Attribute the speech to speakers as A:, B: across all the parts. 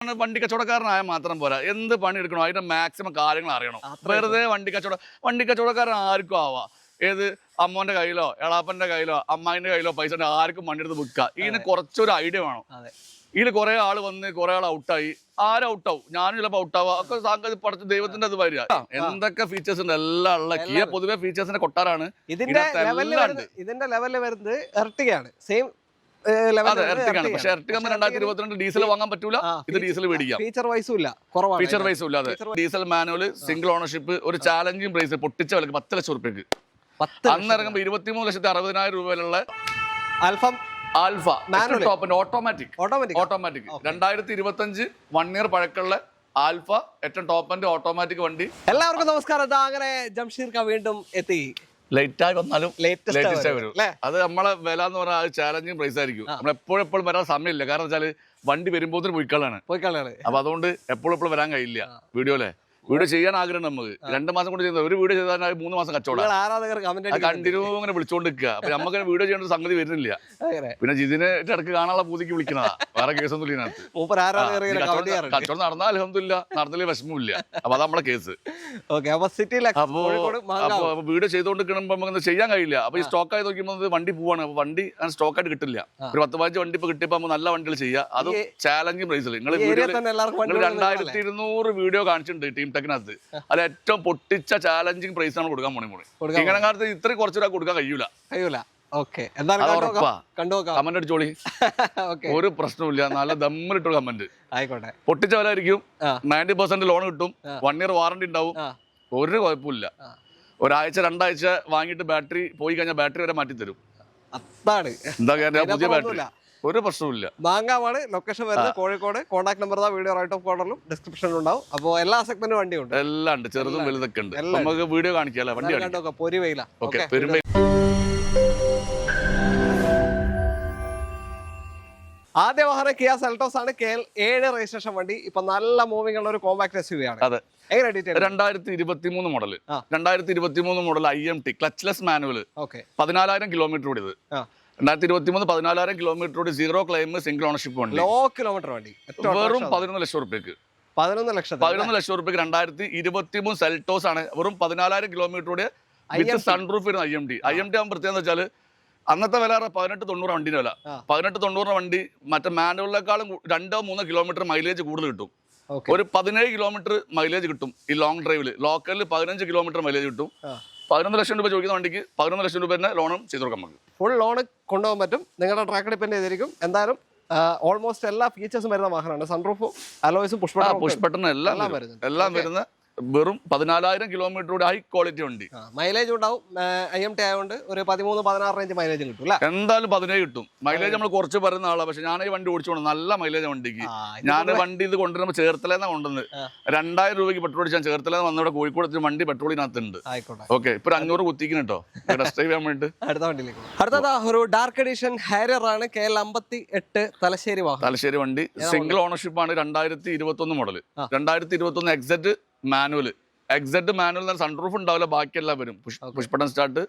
A: വണ്ടി കച്ചവടക്കാരനായ മാത്രം പോരാ, എന്ത് പണി എടുക്കണോ അതിന്റെ മാക്സിമം കാര്യങ്ങൾ അറിയണം. വെറുതെ വണ്ടി കച്ചവടക്കാരൻ ആർക്കും ആവാം. ഏത് അമ്മോന്റെ കയ്യിലോ എളാപ്പന്റെ കയ്യിലോ അമ്മായിന്റെ കയ്യിലോ പൈസ ആർക്കും വണ്ടി എടുത്ത് വിൽക്കുക. ഇതിന് കുറച്ചൊരു ഐഡിയ വേണം. ഇതിൽ കുറെ ആള് വന്ന് കുറെ ആൾ ഔട്ടായി, ആരൗട്ടാവും, ഞാനും ചിലപ്പോൾ ഔട്ടാവുക ഒക്കെ സാങ്കേതിക പഠിച്ച ദൈവത്തിന്റെ അത് വരിക. എന്തൊക്കെ ഫീച്ചേഴ്സ് ഉണ്ട് എല്ലാം ഉള്ള കിയ പൊതുവെ ഫീച്ചേഴ്സിന്റെ കൊട്ടാരാണ്.
B: ഇതിന്റെ ലെവലിൽ വരുന്നത് എർട്ടിഗയാണ്. സെയിം
A: പക്ഷെ എർട്ടിഗ 2022 ഡീസൽ വാങ്ങാൻ പറ്റൂല, ഇത് ഡീസൽ മേടിക്കാം.
B: ഫീച്ചർ വൈസും ഇല്ല,
A: ഫീച്ചർ വൈസും ഇല്ലാതെ ഡീസൽ മാനുവൽ സിംഗിൾ ഓണർഷിപ്പ്, ഒരു ചാലഞ്ചിങ് പ്രൈസ് പൊട്ടിച്ച വിലക്ക് 10 ലക്ഷം റുപ്യക്ക്. അന്ന് ഇറങ്ങുമ്പോൾ 23,60,000 രൂപയിലുള്ള ആൽഫ ഓട്ടോമാറ്റിക് 2025 1 ഇയർ പഴക്കമുള്ള ആൽഫ ഏറ്റവും ടോപ്പ് ആൻഡ് ഓട്ടോമാറ്റിക് വണ്ടി.
B: എല്ലാവർക്കും നമസ്കാരം. അങ്ങനെ ജംഷീർ ഖാൻ വീണ്ടും എത്തി.
A: ലേറ്റ് ആയി വന്നാലും ലേറ്റസ്റ്റ് വരും. അത് നമ്മളെ വില എന്ന് പറഞ്ഞാൽ ചാലഞ്ചിങ് പ്രൈസ് ആയിരിക്കും. നമ്മൾ എപ്പോഴും വരാൻ സമയമില്ല. കാരണം വെച്ചാല് വണ്ടി വരുമ്പോൾ പോയിക്കളാണ്. അപ്പൊ അതുകൊണ്ട് എപ്പോഴും വരാൻ കഴിയില്ല. വീഡിയോ ചെയ്യാൻ ആഗ്രഹം നമുക്ക് 2 മാസം കൊണ്ട് ചെയ്യുന്നത്. ഒരു വീഡിയോ ചെയ്താൽ 3 മാസം കച്ചവടം കണ്ടിന്യൂ അങ്ങനെ വിളിച്ചോണ്ട് നിൽക്കുക. അപ്പൊ നമുക്ക് വീഡിയോ ചെയ്യേണ്ട സംഗതി വരുന്നില്ല. പിന്നെ ജിതിനെ ഇടയ്ക്ക് കാണാനുള്ള പൂതിക്ക് വിളിക്കുന്നതാ, വേറെ കേസൊന്നും ഇതിനകത്ത്. കച്ചവടം നടന്നാൽ അൽഹംദുലില്ലാ, നടന്നില്ല വിഷമമില്ല. അപ്പൊ അതാ നമ്മളെ കേസ്. അപ്പൊ വീഡിയോ ചെയ്തോണ്ടിരിക്കുമ്പോ നമുക്ക് ചെയ്യാൻ കഴിയില്ല. അപ്പൊ ഈ സ്റ്റോക്ക് ആയി നോക്കുമ്പോൾ വണ്ടി പോവാണ്. അപ്പൊ വണ്ടി അങ്ങനെ സ്റ്റോക്ക് ആയിട്ട് കിട്ടില്ല. ഒരു 10-15 വണ്ടി ഇപ്പൊ കിട്ടിയപ്പോ നല്ല വണ്ടികൾ ചെയ്യുക. അതും ചാലഞ്ചിങ് പ്രൈസിൽ. നിങ്ങൾ 2200 വീഡിയോ കാണിച്ചിട്ടുണ്ട് ടീം ടെക്കിനകത്ത്. അത് ഏറ്റവും പൊട്ടിച്ച ചാലഞ്ചിങ് പ്രൈസ് ആണ് കൊടുക്കാൻ പോണേ. ഇങ്ങനെ കാലത്ത് ഇത്രയും കുറച്ചു രൂപ കൊടുക്കാൻ കഴിയൂല. കമന്റ് അടിച്ചോളി, ഒരു പ്രശ്നമില്ല. നല്ല ദമ്മിലിട്ടൊരു കമന്റ്
B: ആയിക്കോട്ടെ.
A: പൊട്ടിച്ച വില ആയിരിക്കും. 90% ലോൺ കിട്ടും. 1 ഇയർ വാറണ്ടി ഉണ്ടാവും. ഒരു കുഴപ്പമില്ല. ഒരാഴ്ച 2 ആഴ്ച വാങ്ങിയിട്ട് ബാറ്ററി പോയി കഴിഞ്ഞാൽ ബാറ്ററി വരെ മാറ്റി തരും. എന്താ പുതിയ ബാറ്ററി, ഒരു പ്രശ്നമില്ല.
B: മാങ്ങാവാണ് ലൊക്കേഷൻ വരുന്നത്, Kozhikode. Contact number video right of കോർണറിലും ഡിസ്ക്രിപ്ഷനിലും ഉണ്ടാവും. അപ്പോൾ എല്ലാ സെഗ്മെന്റും വണ്ടിയുണ്ട്,
A: എല്ലാം ഉണ്ട്, ചെറുതും വലുതൊക്കെ ഉണ്ട്. നമുക്ക് വീഡിയോ കാണിക്കാം. വണ്ടി
B: പൊരിവയില. ആദ്യ വാഹനം കിയ സെൽറ്റോസ് ആണ്. KL 7 രജിസ്ട്രേഷൻ വണ്ടി. ഇപ്പൊ നല്ല മൂവിംഗ് ഉള്ള ഒരു കോമ്പാക്ട് SUV ആണ്.
A: അതെ, 2023 model. 2023 model IMT clutchless manual. 14,000 kilometre ഓടിയത്. 2023 14,000 കിലോമീറ്റർ ഓടി. 0 ക്ലെയിം, സിംഗിൾ ഓണർഷിപ്പ് വണ്ടി.
B: ലോ കിലോമീറ്റർ വണ്ടി.
A: വെറും 11 ലക്ഷം റുപ്യക്ക്. 11 ലക്ഷം റുപ്യക്ക് 2023 സെൽറ്റോസ് ആണ്. വെറും 14,000 കിലോമീറ്റർ ഓടിയ വിത്ത് സൺറൂഫ് വരുന്ന IMT ആകുമ്പോൾ പ്രത്യേകം എന്ന് വെച്ചാൽ അന്നത്തെ വില 1890 വണ്ടിന്റെ വില. 1890 വണ്ടി മറ്റേ മാനുവലിനേക്കാളും 2-3 കിലോമീറ്റർ മൈലേജ് കൂടുതൽ കിട്ടും. ഒരു 17 കിലോമീറ്റർ മൈലേജ് കിട്ടും ഈ ലോങ് ഡ്രൈവില്. ലോക്കലിൽ 15 കിലോമീറ്റർ മൈലേജ് കിട്ടും. 11 ലക്ഷം രൂപ ചോദിക്കുന്ന വണ്ടിക്ക് 11 ലക്ഷം രൂപ തന്നെ ലോണും ചെയ്ത് കൊടുക്കാൻ നമുക്ക്.
B: ഫുൾ ലോൺ കൊണ്ടുപോകാൻ പറ്റും. നിങ്ങളുടെ ട്രാക്ക് ഡിപ്പെൻഡ് ചെയ്തിരിക്കും. എന്തായാലും ഓൾമോസ്റ്റ് എല്ലാ ഫീച്ചേഴ്സും വരുന്ന വാഹനമാണ്. സൺറൂഫും അലോയ്സും പുഷ് ബട്ടണും
A: എല്ലാം വരുന്ന വെറും 14,000 കിലോമീറ്റർ ഹൈ ക്വാളിറ്റി വണ്ടി.
B: മൈലേജ് ഉണ്ടാവും. IMT ആയതുകൊണ്ട് ഒരു 13-16 റേഞ്ച് മൈലേജ് കിട്ടും.
A: എന്തായാലും 17 കിട്ടും. മൈലേജ് നമ്മൾ കുറച്ച് പറയുന്ന ആളാണ്. പക്ഷെ ഞാൻ ഈ വണ്ടി ഓടിച്ചോണ്ട് നല്ല മൈലേജ് വണ്ടിക്ക്. ഞാൻ വണ്ടി ഇത് കൊണ്ടുവരുമ്പോൾ ചേർത്തലെന്നാണ് കൊണ്ടുവന്നത്. 2,000 രൂപയ്ക്ക് പെട്രോൾ അടിച്ചാൽ ചേർത്തലെന്ന് വന്നിവിടെ കോഴിക്കോട് വണ്ടി പെട്രോളിനകത്തുണ്ട്. ഓക്കെ, ഇപ്പൊ 500 കുത്തിക്കുന്നു കേട്ടോ ടെസ്റ്റ് ഡ്രൈവ് ചെയ്യാൻ വേണ്ടി.
B: അടുത്തതാ ഒരു ഡാർക്ക് എഡിഷൻ ഹാരിയർ ആണ്. KL 58 തലശ്ശേരി വണ്ടി. സിംഗിൾ ഓണർഷിപ്പ് ആണ്. 2021 മോഡൽ. 2021 എക്സെറ്റ് മാനുവൽ സൺറൂഫ് ഉണ്ടാവില്ല. ബാക്കിയെല്ലാം വരും. Push button start.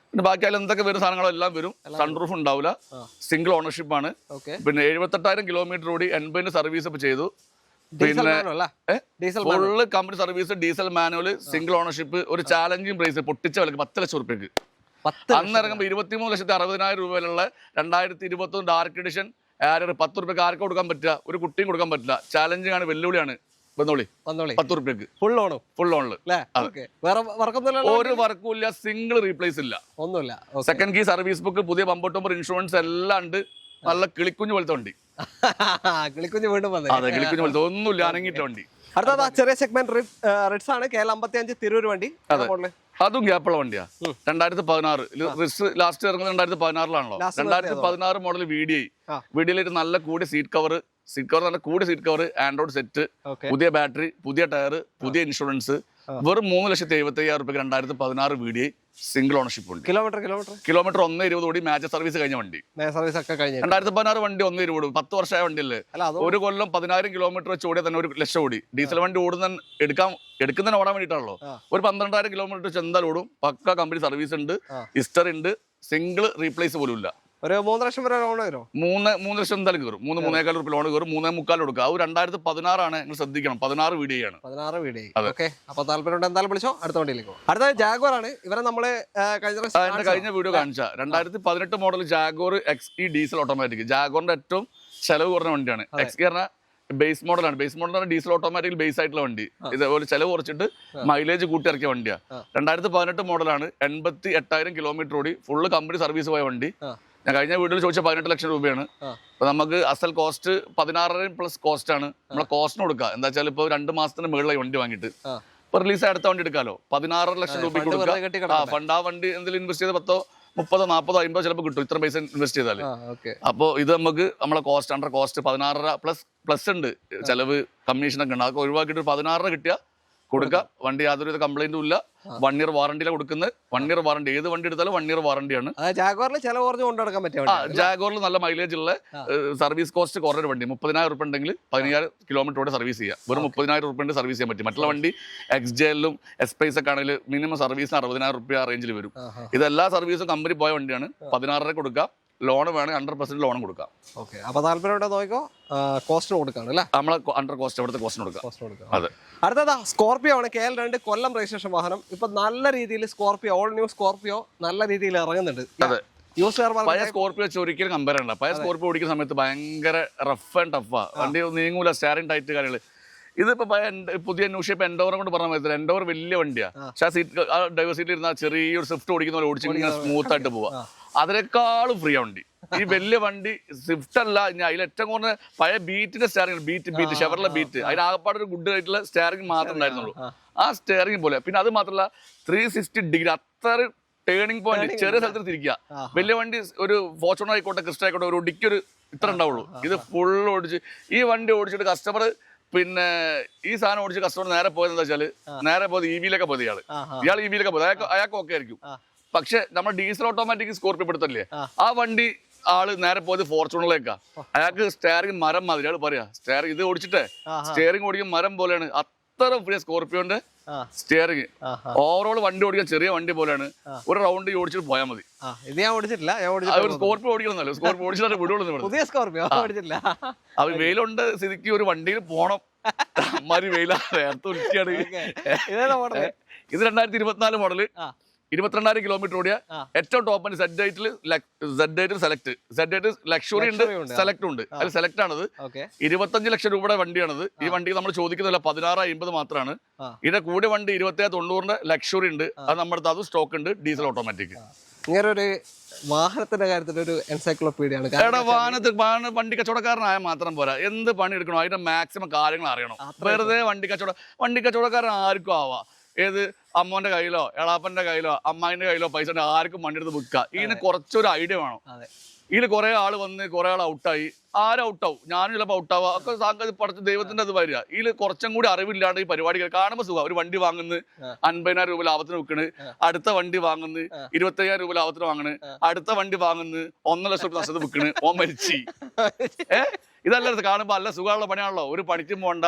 B: പിന്നെ ബാക്കി അതിൽ എന്തൊക്കെ വരുന്ന സാധനങ്ങളെല്ലാം വരും. സൺറൂഫ് ഉണ്ടാവില്ല. സിംഗിൾ ഓണർഷിപ്പ് ആണ്. പിന്നെ 78,000 കിലോമീറ്റർ ഓടി. 80 സർവീസ് ഇപ്പൊ ചെയ്തു. പിന്നെ full company service, diesel manual, single ownership. ഒരു ചാലഞ്ചിങ് പ്രൈസ് പൊട്ടിച്ച വിലക്ക് 10 ലക്ഷം റുപ്യക്ക്. അന്ന് ഇറങ്ങുമ്പോൾ 23,60,000 രൂപയിലുള്ള 2021 ഡാർക്ക് എഡിഷൻ 10 റുപ്യക്ക് ആർക്കും കൊടുക്കാൻ പറ്റില്ല, ഒരു കുട്ടിയും കൊടുക്കാൻ പറ്റില്ല. ചാലഞ്ചിങ് ആണ്, വെല്ലുവിളിയാണ്. 10 റുപ്യക്ക് ഫുൾ ഓണില്. ഒരു വർക്കും ഇല്ല, സിംഗിൾ റീപ്ലേസ് ഇല്ല, ഒന്നുമില്ല. സെക്കൻഡ് കീ, സർവീസ് ബുക്ക്, പുതിയ ബമ്പർ ടമ്പർ, ഇൻഷുറൻസ് എല്ലാം ഉണ്ട്. നല്ല കിളിക്കുഞ്ഞു പോലത്തെ വണ്ടി. കിളിക്കുഞ്ഞു
A: പോലത്തെ ഒന്നുമില്ല, അനങ്ങിട്ട വണ്ടി.
B: അടുത്ത ചെറിയ സെഗ്മെന്റ് റിഡ്സ് ആണ്. KL 55 തിരൂർ വണ്ടി.
A: അതും ഗ്യാപ്പുള്ള വണ്ടിയാ. 2016 റിഡ്സ് ലാസ്റ്റ് ഇറങ്ങുന്നത് 2016 2016 മോഡൽ VDI നല്ല കൂടിയ സീറ്റ് കവർ കൂടിയ സീറ്റ് കവർ, ആൻഡ്രോയിഡ് സെറ്റ്, പുതിയ ബാറ്ററി, പുതിയ ടയർ, പുതിയ ഇൻഷുറൻസ്. വെറും 3,75,000 രൂപയ്ക്ക് 2016 VDI സിംഗിൾ ഓണർഷിപ്പ് ഉണ്ട്. കിലോമീറ്റർ 120 ഓടി. മാച്ച് സർവീസ് കഴിഞ്ഞ വണ്ടി. 2016 വണ്ടി 120 ഓടും. 10 വർഷമായ വണ്ടിയല്ലേ. ഒരു കൊല്ലം 10,000 കിലോമീറ്റർ വെച്ച് ഓടിയാൽ തന്നെ 1 ലക്ഷം ഓടി. ഡീസൽ വണ്ടി എടുക്കുന്നതിന് ഓടാൻ വേണ്ടിയിട്ടാണല്ലോ. ഒരു 12,000 കിലോമീറ്റർ വെച്ച് എന്തായാലും ഓടും. പക്ക കമ്പനി സർവീസ് ഉണ്ട്, ഹിസ്റ്ററി ഉണ്ട്. സിംഗിൾ റീപ്ലേസ് പോലും ഇല്ല.
B: ഒരു 3 ലക്ഷം വരെ ലോൺ വരും.
A: 3 ലക്ഷം എന്തായാലും കയറും. 3-3.25 രൂപ ലോൺ കയറും. 3.25 കൊടുക്കുക. അത് 2016 നിങ്ങൾ ശ്രദ്ധിക്കണം. 16 വീഡിയോ ആണ്.
B: 16 വീഡിയോ. ഓക്കെ, അപ്പൊ താല്പര്യം എന്തായാലും വിളിച്ചോ. അടുത്ത വണ്ടിയിലേക്ക് പോകും. അടുത്ത ജാഗ്വാർ ആണ്. ഇവരെ നമ്മള്
A: കഴിഞ്ഞ വീഡിയോ കാണിച്ച 2018 model Jaguar XE diesel automatic. ജാഗ്വാറിന്റെ ഏറ്റവും ചെലവ് കുറഞ്ഞ വണ്ടിയാണ്. XE പറഞ്ഞ ബേസ് മോഡലാണ്. Base model diesel automatic base ആയിട്ടുള്ള വണ്ടി. ഇതേപോലെ ചെലവ് കുറച്ചിട്ട് മൈലേജ് കൂട്ടി ഇറക്കിയ വണ്ടിയാണ്. 2018 മോഡലാണ്. 88,000 കിലോമീറ്റർ ഓടി. ഫുള്ള് കമ്പനി സർവീസ് പോയ വണ്ടി. ഞാൻ കഴിഞ്ഞ വീഡിയോയിൽ ചോദിച്ച 18 ലക്ഷം രൂപയാണ്. അപ്പൊ നമുക്ക് അസൽ കോസ്റ്റ് 16,000 പ്ലസ് കോസ്റ്റ് ആണ്. നമ്മളെ കോസ്റ്റിന് കൊടുക്കുക. എന്താ വെച്ചാൽ ഇപ്പൊ 2 മാസത്തിന് മുകളിലായി വണ്ടി വാങ്ങിയിട്ട് ഇപ്പൊ റിലീസ് അടുത്ത വണ്ടി എടുക്കാലോ. 16 ലക്ഷം രൂപ കൊടുക്കുക. ഫണ്ട് ആ വണ്ടി എന്തെങ്കിലും ഇൻവെസ്റ്റ് ചെയ്ത് 10, 30, 40, 50 ചിലപ്പോൾ കിട്ടും ഇത്ര പൈസ ഇൻവെസ്റ്റ് ചെയ്താൽ. അപ്പോൾ ഇത് നമുക്ക് നമ്മളെ കോസ്റ്റ് അണ്ടർ കോസ്റ്റ് 16 പ്ലസ് ഉണ്ട്. ചെലവ് കമ്മീഷനൊക്കെ ഉണ്ട്. അതൊക്കെ ഒഴിവാക്കിയിട്ട് 16 കിട്ടിയ കൊടുക്കുക. വണ്ടി യാതൊരുവിധ കംപ്ലൈന്റും ഇല്ല. 1 ഇയർ വാറണ്ടിയിലാണ് കൊടുക്കുന്നത്. 1 ഇയർ വാറണ്ടി ഏത് വണ്ടി എടുത്താലും 1 ഇയർ വാറണ്ടിയാണ്.
B: ജാഗ്വാറിൽ ചെലവ് കുറഞ്ഞ് കൊണ്ടുനടക്കാൻ പറ്റിയ
A: ജാഗ്വാറിൽ നല്ല മൈലേജ് ഉള്ള സർവീസ് കോസ്റ്റ് കുറഞ്ഞ വണ്ടി. 30,000 രൂപ ഉണ്ടെങ്കിൽ 15,000 കിലോമീറ്ററോടെ സർവീസ് ചെയ്യാം. വെറും 30,000 രൂപ സർവീസ് ചെയ്യാൻ പറ്റും. മറ്റുള്ള വണ്ടി XJലും S-Pace ഒക്കെ ആണെങ്കിൽ മിനിമം സർവീസിന് 60,000 രൂപ റേഞ്ചിൽ വരും. ഇതെല്ലാ സർവീസും കമ്പനി പോയ വണ്ടിയാണ്. 16 കൊടുക്കുക. ലോൺ വേണമെങ്കിൽ 100% ലോൺ കൊടുക്കാം.
B: ഓക്കെ, അപ്പൊ താല്പര്യം നോക്കിക്കോ. കോസ്റ്റിന് കൊടുക്കാണ് അല്ലേ?
A: നമ്മളെ അണ്ടർ കോസ്റ്റ് അവിടുത്തെ കോസ്റ്റിന് കൊടുക്കാം. അതെ.
B: അടുത്തതാ സ്കോർപിയോ ആണ്. KL2 കൊല്ലം രജിസ്ട്രേഷൻ വാഹനം. ഇപ്പൊ നല്ല രീതിയിൽ സ്കോർപിയോ, ഓൾ ന്യൂ സ്കോർപിയോ നല്ല രീതിയിൽ ഇറങ്ങുന്നുണ്ട്.
A: അതെ. പഴയ സ്കോർപിയോ വെച്ച് ഒരിക്കലും കമ്പയർ ചെയ്യണ്ട. പഴയ സ്കോർപിയോ ഓടിക്കുന്ന സമയത്ത് ഭയങ്കര റഫ് ആൻഡ് ടഫാ. വണ്ടി നീങ്ങൂല, സ്റ്റാറിംഗ് ടൈറ്റ് കാര്യങ്ങൾ. ഇതിപ്പോ പുതിയ ന്യൂ ഷേപ്പ് എൻഡോവർ കൊണ്ട് പറഞ്ഞാൽ മതി. എൻഡോവർ വലിയ വണ്ടിയാണ്. പക്ഷെ ആ സീറ്റ് ഡ്രൈവർ സീറ്റിൽ ഇരുന്ന ചെറിയൊരു സ്വിഫ്റ്റ് ഓടിക്കുന്ന പോലെ ഓടിച്ച് ഇങ്ങനെ സ്മൂത്ത് ആയിട്ട് പോവാ. അതിനേക്കാളും ഫ്രീ വണ്ടി ഈ വലിയ വണ്ടി. സ്വിഫ്റ്റ് അല്ല, ഞാൻ അതിൽ ഏറ്റവും കുറഞ്ഞ പഴയ ബീറ്റിന്റെ സ്റ്റാറിംഗ്, ബീറ്റ് ഷെവർലെ ബീറ്റ്, അതിനാകപ്പാട് ഒരു ഗുഡ് ആയിട്ടുള്ള സ്റ്റാറിംഗ് മാത്രമേ ഉണ്ടായിരുന്നുള്ളൂ. ആ സ്റ്റാറിംഗ് പോലെ. പിന്നെ അത് മാത്രമല്ല 360 ഡിഗ്രി അത്ര ടേണിംഗ് പോയിന്റ്. ചെറിയ സ്ഥലത്ത് തിരിക്കുക. വലിയ വണ്ടി ഒരു ഫോർച്യൂണർ ആയിക്കോട്ടെ, ക്രിസ്റ്റ ആയിക്കോട്ടെ, ഒരു ഒടിക്കൊരു ഇത്ര ഉണ്ടാവുള്ളൂ. ഇത് ഫുൾ ഓടിച്ച് ഈ വണ്ടി ഓടിച്ചിട്ട് കസ്റ്റമർ പിന്നെ ഈ സാധനം ഓടിച്ച് കസ്റ്റമർ നേരെ പോയത് എന്താ വെച്ചാൽ നേരെ പോയത് EV-യിലൊക്കെ പോയത്. ഇയാൾ EV-യിലൊക്കെ പോയത്. അയാൾക്ക് ഓക്കെ ആയിരിക്കും. പക്ഷെ നമ്മൾ ഡീസൽ ഓട്ടോമാറ്റിക് സ്കോർപിയോ പെടുത്തല്ലേ, ആ വണ്ടി ആള് നേരെ പോയത് ഫോർച്യൂണറിലേക്കാ. അയാൾക്ക് സ്റ്റിയറിംഗ് മരം മാതിരി. അയാൾ പറയാ സ്റ്റിയറിംഗ് ഇത് ഓടിച്ചിട്ടേ സ്റ്റിയറിംഗ് ഓടിക്കും മരം പോലെയാണ്. അത്ര ഫ്രീ സ്കോർപിയോന്റെ സ്റ്റിയറിംഗ്. ഓവറോൾ വണ്ടി ഓടിക്കാൻ ചെറിയ വണ്ടി പോലെയാണ്. ഒരു റൗണ്ട് ഓടിച്ചിട്ട് പോയാൽ മതി. സ്കോർപിയോ ഓടിക്കണമെന്നല്ലോ. സ്കോർപിയോ ഓടിച്ചിട്ട് വിടുള്ളൂ. അത് വെയിലുണ്ട് സ്ഥിതിക്ക് ഒരു വണ്ടിയിൽ പോണം. അമ്മാരി വെയിലാണ്. ഇത് 2024 മോഡല്, 22,000 കിലോമീറ്റർ ഓടിയ ഏറ്റവും ടോപ്പ് ആണ്. Z8 സെലക്ട് ലക്ഷറി ഉണ്ട്, സെലക്ട് ഉണ്ട്. അതിൽ സെലക്ട് ആണത്. 25 ലക്ഷം രൂപയുടെ വണ്ടിയാണത്. ഈ വണ്ടിക്ക് നമ്മൾ ചോദിക്കുന്നില്ല 16,50 മാത്രമാണ്. ഇതിന്റെ കൂടെ വണ്ടി 27,90 ലക്ഷറി ഉണ്ട്. അത് നമ്മുടെ അത് സ്റ്റോക്ക് ഉണ്ട്. Diesel automatic.
B: ഇങ്ങനെ ഒരു വാഹനത്തിന്റെ കാര്യത്തിൽ ഒരു എൻസൈക്ലോപീഡിയാണ്.
A: വണ്ടി കച്ചവടക്കാരനായ മാത്രം പോരാ, എന്ത് പണി എടുക്കണോ അതിന്റെ മാക്സിമം കാര്യങ്ങൾ അറിയണം. വെറുതെ വണ്ടി കച്ചവടക്കാരൻ ആർക്കും ആവാം. ഏത് അമ്മോന്റെ കയ്യിലോ എളാപ്പന്റെ കയ്യിലോ അമ്മായിന്റെ കയ്യിലോ പൈസ ആർക്കും വണ്ടി എടുത്ത് വിൽക്കുക. ഇതിന് കുറച്ചൊരു ഐഡിയ വേണം. ഇതിൽ കുറെ ആൾ വന്ന് കുറെ ആൾ ഔട്ടായി. ആരും ഔട്ടാവും, ഞാനും ചിലപ്പോൾ ഔട്ടാവുക. ഒക്കെ സാങ്കേതിക പഠിച്ച ദൈവത്തിന്റെ അത് വരിക. ഇതിൽ കുറച്ചും കൂടി അറിവില്ലാണ്ട് ഈ പരിപാടി കാണുമ്പോൾ സുഖം. ഒരു വണ്ടി വാങ്ങുന്നത് 50,000 രൂപ ലാഭത്തിന് വിൽക്കണ്, അടുത്ത വണ്ടി വാങ്ങുന്നത് 25,000 രൂപ ലാഭത്തിന് വാങ്ങണ്, അടുത്ത വണ്ടി വാങ്ങുന്നത് 1 ലക്ഷം രൂപ നഷ്ടത്തിന് വിൽക്കണ്. ഓൻ മരിച്ചു. ഇതല്ല കാണുമ്പോൾ നല്ല സുഖമുള്ള പണിയാണല്ലോ. ഒരു പണിക്കും പോകണ്ട,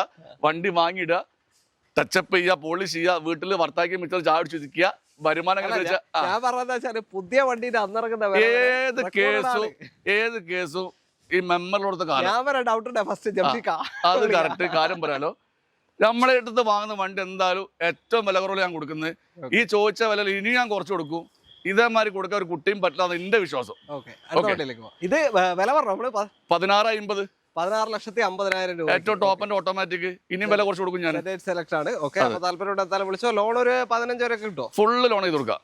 A: വണ്ടി വാങ്ങിയിടുക, ടച്ചപ്പ് ചെയ്യുക, പോളിഷ് ചെയ്യുക, വീട്ടിൽ ഭർത്താക്കി മിച്ചർ ചാടിച്ചു ചിരിക്കുക, വരുമാനം.
B: പുതിയ വണ്ടിയിൽ അന്നിറങ്ങുന്ന
A: ഏത് കേസും ഈ മെമ്മറിലോടത്തെ കാലം അത് കറക്റ്റ് കാര്യം പറയാലോ. നമ്മളെ അടുത്ത് വാങ്ങുന്ന വണ്ടി എന്തായാലും ഏറ്റവും വില കുറവ് ഞാൻ കൊടുക്കുന്നത്. ഈ ചോദിച്ച വില ഇനി ഞാൻ കുറച്ച് കൊടുക്കും. ഇതേമാതിരി കൊടുക്കാൻ ഒരു കുട്ടിയും പറ്റില്ല എന്റെ വിശ്വാസം.
B: ഇത് വില പറഞ്ഞു
A: 16,50.
B: 16,50,000 രൂപ.
A: ഏറ്റവും ടോപ്പ് ആൻഡ് ഓട്ടോമാറ്റിക്. ഇനിയും വില കുറച്ച് കൊടുക്കും ഞാൻ.
B: സെലക്ട് ആണ്. താല്പര്യം വിളിച്ചോ. ലോൺ ഒരു 15 വരെ കിട്ടും.
A: ഫുള്ള് ലോൺ ചെയ്ത് കൊടുക്കാം.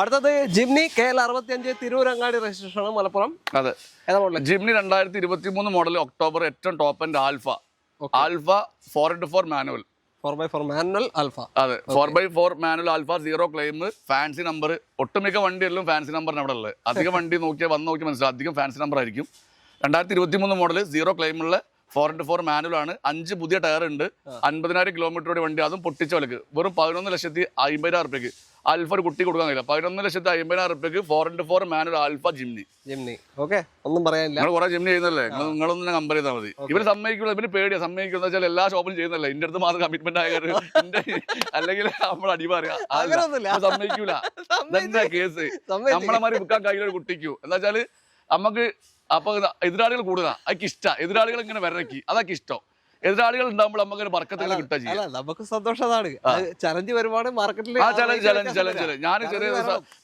B: അടുത്തത് ജിംനി KL65 തിരൂരങ്ങാടി രജിസ്ട്രേഷൻ ആണ്, മലപ്പുറം.
A: അതെ, ജിംനി 2023 മോഡൽ ഒക്ടോബർ. ഏറ്റവും top and alpha 4x4 manual.
B: 4x4 manual alpha.
A: അതെ, 4x4 manual alpha, 0 claim, fancy number. ഒട്ടുമിക്ക വണ്ടിയെല്ലാം ഫാൻസി നമ്പറിന് അവിടെ ഉള്ളത്. അധികം വണ്ടി നോക്കിയാൽ നോക്കി മനസ്സിലാവും, അധികം ഫാൻസി നമ്പർ ആയിരിക്കും. 2023 മോഡൽ 0 ക്ലെയിമുള്ള 4x4 മാനുവൽ ആണ്. 5 പുതിയ ടയർ ഉണ്ട്. 50,000 കിലോമീറ്ററോടെ വണ്ടി, അതും പൊട്ടിച്ച വിലക്ക്. വെറും 11,50,000 രൂപയ്ക്ക് ആൽഫ ഒരു കുട്ടി കൊടുക്കാൻ കഴിയില്ല. 11,50,000 രൂപയ്ക്ക് 4x4 മാനുവൽ ആൽഫ ജിംനി.
B: ഒന്നും പറയാനില്ല.
A: നിങ്ങൾ കുറെ ജിംനി ചെയ്യുന്നല്ലേ, നിങ്ങളൊന്നും കമ്പയർ ചെയ്താൽ മതി. ഇവര് സമ്മതിക്കുള്ളൂ. ഇവര് പേടിയാ സമ്മതിക്കുന്ന വെച്ചാൽ എല്ലാ ഷോപ്പിലും ചെയ്യുന്നല്ലേ. എന്റെ അടുത്ത് മാത്രം കമ്മിറ്റ്മെന്റ് ആയ അല്ലെങ്കിൽ നമ്മൾ അടി പറയാ സമ്മതിക്കൂല. എന്താ കേസ് നമ്മളെ മാതിരി വിൽക്കാൻ കഴിയുന്ന ഒരു കുട്ടിക്കൂ. എന്താ വെച്ചാല് നമുക്ക് അപ്പൊ എതിരാളികൾ കൂടുതലാ അതൊക്കെ ഇഷ്ടം എതിരാളികൾ ഇങ്ങനെ വരക്കി അതൊക്കെ ഇഷ്ടം എതിരാളികൾ ഉണ്ടാകുമ്പോൾ നമുക്ക് ബർക്കത്തിൽ കിട്ടുക ചെയ്യാം
B: നമുക്ക് സന്തോഷമാണ് ചലഞ്ച് വരുമ്പോൾ മാർക്കറ്റിൽ
A: ഞാൻ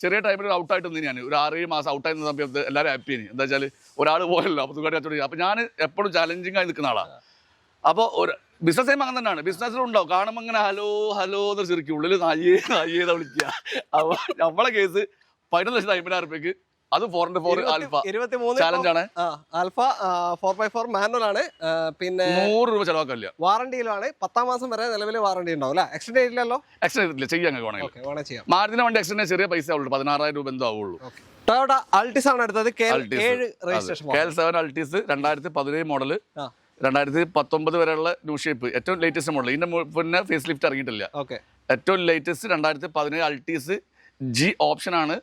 A: ചെറിയ ടൈമിൽ ഔട്ടായിട്ട് നിന്ന് ഞാൻ ഒരു 6-7 മാസം ഔട്ടായിരുന്ന സമയത്ത് എല്ലാവരും ഹാപ്പി ആയി എന്താ വെച്ചാൽ ഒരാൾ പോയല്ലോ അപ്പൊ സുഖമായിട്ട് കച്ചവടം ചെയ്യും അപ്പൊ ഞാൻ എപ്പോഴും ചലഞ്ചിങ് ആയി നിൽക്കുന്ന ആളാണ് അപ്പോൾ ഒരു ബിസിനസ് ടൈം അങ്ങനെ തന്നെയാണ് ബിസിനസ്സിലുണ്ടാവും കാണുമ്പോൾ ഇങ്ങനെ ഹലോ ഹലോ എന്ന് ചിരിക്കും ഉള്ളിൽ നായേതാ വിളിക്കുക അപ്പോൾ നമ്മളെ കേസ് 11,50,000 രൂപയ്ക്ക് അത് 4x4 ആൽഫ
B: 23
A: ചാലഞ്ച് ആണ്
B: ആൽഫ 4x4 മാനുവൽ ആണ് പിന്നെ
A: 100 രൂപ ചെലവാക്കില്ല
B: വാറണ്ടിയിലാണ് 10 മാസം വരെ നിലവിൽ വാറണ്ടി ഉണ്ടാവും അല്ലേ എക്സ്റ്റൻഡ് ചെയ്തില്ലല്ലോ
A: എക്സ്റ്റൻഡ് ഇല്ല ചെയ്യാൻ വേണമെങ്കിൽ
B: ചെയ്യാം
A: മാരുതിന്റെ വണ്ടി എക്സ്റ്റൻഡ് ചെറിയ പൈസ ഉള്ളൂ 16,000 രൂപ എന്തോ ആവുള്ളൂ
B: ടൊയോട്ട അൾട്ടിസ് ആണ് അടുത്തത് രജിസ്ട്രേഷൻ
A: KL7 അൾട്ടിസ് 2017 മോഡല് 2019 വരെയുള്ള ന്യൂ ഷേപ്പ് ഏറ്റവും ലേറ്റസ്റ്റ് മോഡൽ ഇതിന്റെ പിന്നെ ഫേസ് ലിഫ്റ്റ് ഇറങ്ങിയിട്ടില്ല ഏറ്റവും ലേറ്റസ്റ്റ് 2017 അൾട്ടീസ് ജി ഓപ്ഷൻ ആണ്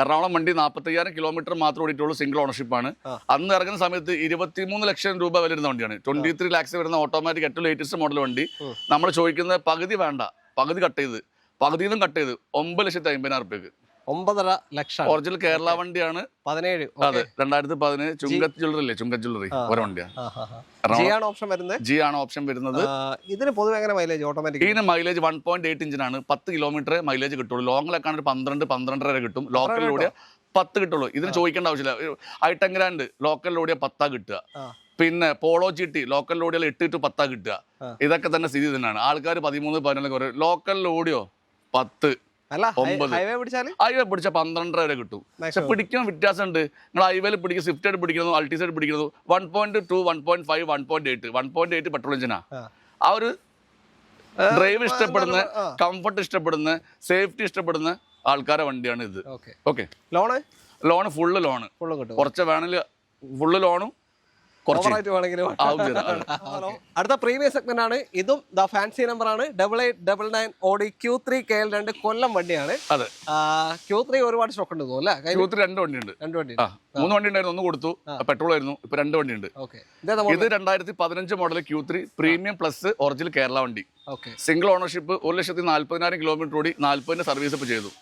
A: എറണാകുളം വണ്ടി 45,000 കിലോമീറ്റർ മാത്രം ഓടിയിട്ടുള്ളൂ സിംഗിൾ ഓണർഷിപ്പ് ആണ് അന്ന് ഇറങ്ങുന്ന സമയത്ത് 23 ലക്ഷം രൂപ വില വരുന്ന വണ്ടിയാണ് 23 lakhs വരുന്ന ഓട്ടോമാറ്റിക് ഏറ്റവും ലേറ്റസ്റ്റ് മോഡൽ വണ്ടി നമ്മൾ ചോദിക്കുന്നത് പകുതി വേണ്ട പകുതി കട്ട് ചെയ്ത് പകുതിന്നും കട്ട് ചെയ്ത് 9,50,000 രൂപയ്ക്ക്
B: 9.5 ലക്ഷം
A: ഒറിജിനൽ കേരള വണ്ടിയാണ്
B: 17
A: അതെ 2017 ചുങ്കത്ത് ജ്വല്ലറി അല്ലേ ചുങ്കത്ത് ജ്വല്ലറി ഒരു വണ്ടിയാണ് ജി ആണ് ഓപ്ഷൻ വരുന്നത്
B: ഇതിന് പൊതുവെ എങ്ങനെ മൈലേജ് ഓട്ടോമാറ്റിക്
A: ഇതിന് മൈലേജ് 1.8 ഇഞ്ചിനാണ് 10 കിലോമീറ്റർ മൈലേജ് കിട്ടുള്ളൂ ലോങ്ങിലൊക്കെ ഒരു 12-12.5 വരെ കിട്ടും ലോക്കലിലൂടെ 10 കിട്ടുള്ളൂ ഇതിന് ചോദിക്കേണ്ട ആവശ്യമില്ല ഐ10 ഗ്രാൻഡ് ലോക്കലിലൂടെ 10 കിട്ടുക പിന്നെ പോളോ GT ലോക്കലിലൂടെ 8 to 10 കിട്ടുക ഇതൊക്കെ തന്നെ സ്ഥിതി തന്നെയാണ് ആൾക്കാർ 13-14 ലോക്കലിലൂടെയോ 10
B: ഹൈവേ പിടിച്ചാൽ
A: 12.5 വരെ കിട്ടും പക്ഷെ പിടിക്കുന്ന വ്യത്യാസമുണ്ട് നിങ്ങൾ ഹൈവേയിൽ പിടിക്കുക സ്വിഫ്റ്റ് ആയിട്ട് പിടിക്കുന്നു അൾട്ടിസൈഡ് പിടിക്കുന്നു 1.2 1.5 1.8 1.8 പെട്രോൾ എഞ്ചിനാ ആ ഒരു ഡ്രൈവ് ഇഷ്ടപ്പെടുന്ന കംഫർട്ട് ഇഷ്ടപ്പെടുന്ന സേഫ്റ്റി ഇഷ്ടപ്പെടുന്ന ആൾക്കാരെ വണ്ടിയാണ് ഇത് ഓക്കെ ലോണ് ഫുള്ള് ലോണ് കുറച്ച് വേണമെങ്കിൽ ഫുള്ള് ലോണും
B: അടുത്ത പ്രീമിയം സെഗ്മെന്റ് ആണ് ഇതും ദ ഫാൻസി നമ്പർ ആണ് 8899 ഓഡി Q3 KL2 കൊല്ലം വണ്ടിയാണ് Q3 ഒരുപാട് സ്റ്റോക്ക് ഉണ്ട് തോന്നുന്നു അല്ലേ
A: Q3 2 വണ്ടിയുണ്ട്
B: 2 വണ്ടി
A: 3 വണ്ടി ഉണ്ടായിരുന്നു ഒന്ന് കൊടുത്തു പെട്രോൾ ആയിരുന്നു ഇപ്പൊ 2 വണ്ടിയുണ്ട് ഇത് 2015 model Q3 premium plus original Kerala വണ്ടി സിംഗിൾ ഓണർഷിപ്പ് 1,40,000 കിലോമീറ്റർ ഓടി 40 സർവീസ് ഇപ്പൊ ചെയ്തു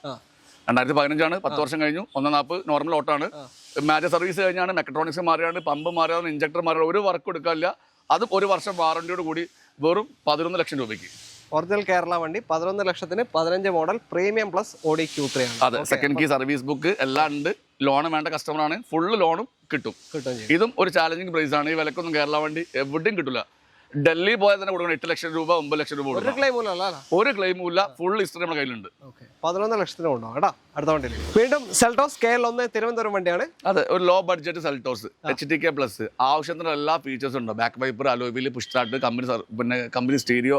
A: 2015 10 വർഷം കഴിഞ്ഞു 140 നോർമൽ ഓട്ടാണ് മാജർ സർവീസ് കഴിഞ്ഞാണ് മെക്കട്രോണിക്സ് മാറിയാണ് പമ്പ് മാറിയാണ് ഇഞ്ചക്ടർ മാറിയാണ് ഒരു വർക്ക് എടുക്കാനില്ല അതും 1 വർഷം വാറണ്ടിയോട് കൂടി വെറും 11 ലക്ഷം രൂപയ്ക്ക്
B: ഒറിജിനൽ കേരള വണ്ടി 11 ലക്ഷത്തിന് 15 model premium plus Audi Q3 ആണ്
A: അതെ സെക്കൻഡ് കീ സർവീസ് ബുക്ക് എല്ലാം ഉണ്ട് ലോൺ വേണ്ട കസ്റ്റമർ ആണ് ഫുള്ള് ലോണും കിട്ടും ഇതും ഒരു ചാലഞ്ചിങ് പ്രൈസ് ആണ് ഈ വിലക്കൊന്നും കേരള വണ്ടി എവിടെയും കിട്ടില്ല ഡൽഹി പോയാൽ തന്നെ കൊടുക്കണം 8 ലക്ഷം രൂപ 9 ലക്ഷം രൂപ ഒരു ക്ലെയിമും ഇല്ല ഫുൾ ഹിസ്റ്ററി നമ്മുടെ കയ്യിലുണ്ട്
B: 11 ലക്ഷത്തിന് കൊണ്ടോ കേട്ടോ അടുത്ത വണ്ടി വീണ്ടും സെൽട്ടോസ് KL1 തിരുവനന്തപുരം വണ്ടിയാണ്
A: അതെ ഒരു low budget Seltos HTK plus ആവശ്യത്തിന് എല്ലാ ഫീച്ചേഴ്സും ഉണ്ട് ബാക്ക് വൈപ്പർ അലോയിൽ പുഷ് സ്റ്റാർട്ട് കമ്പനി സ്റ്റീരിയോ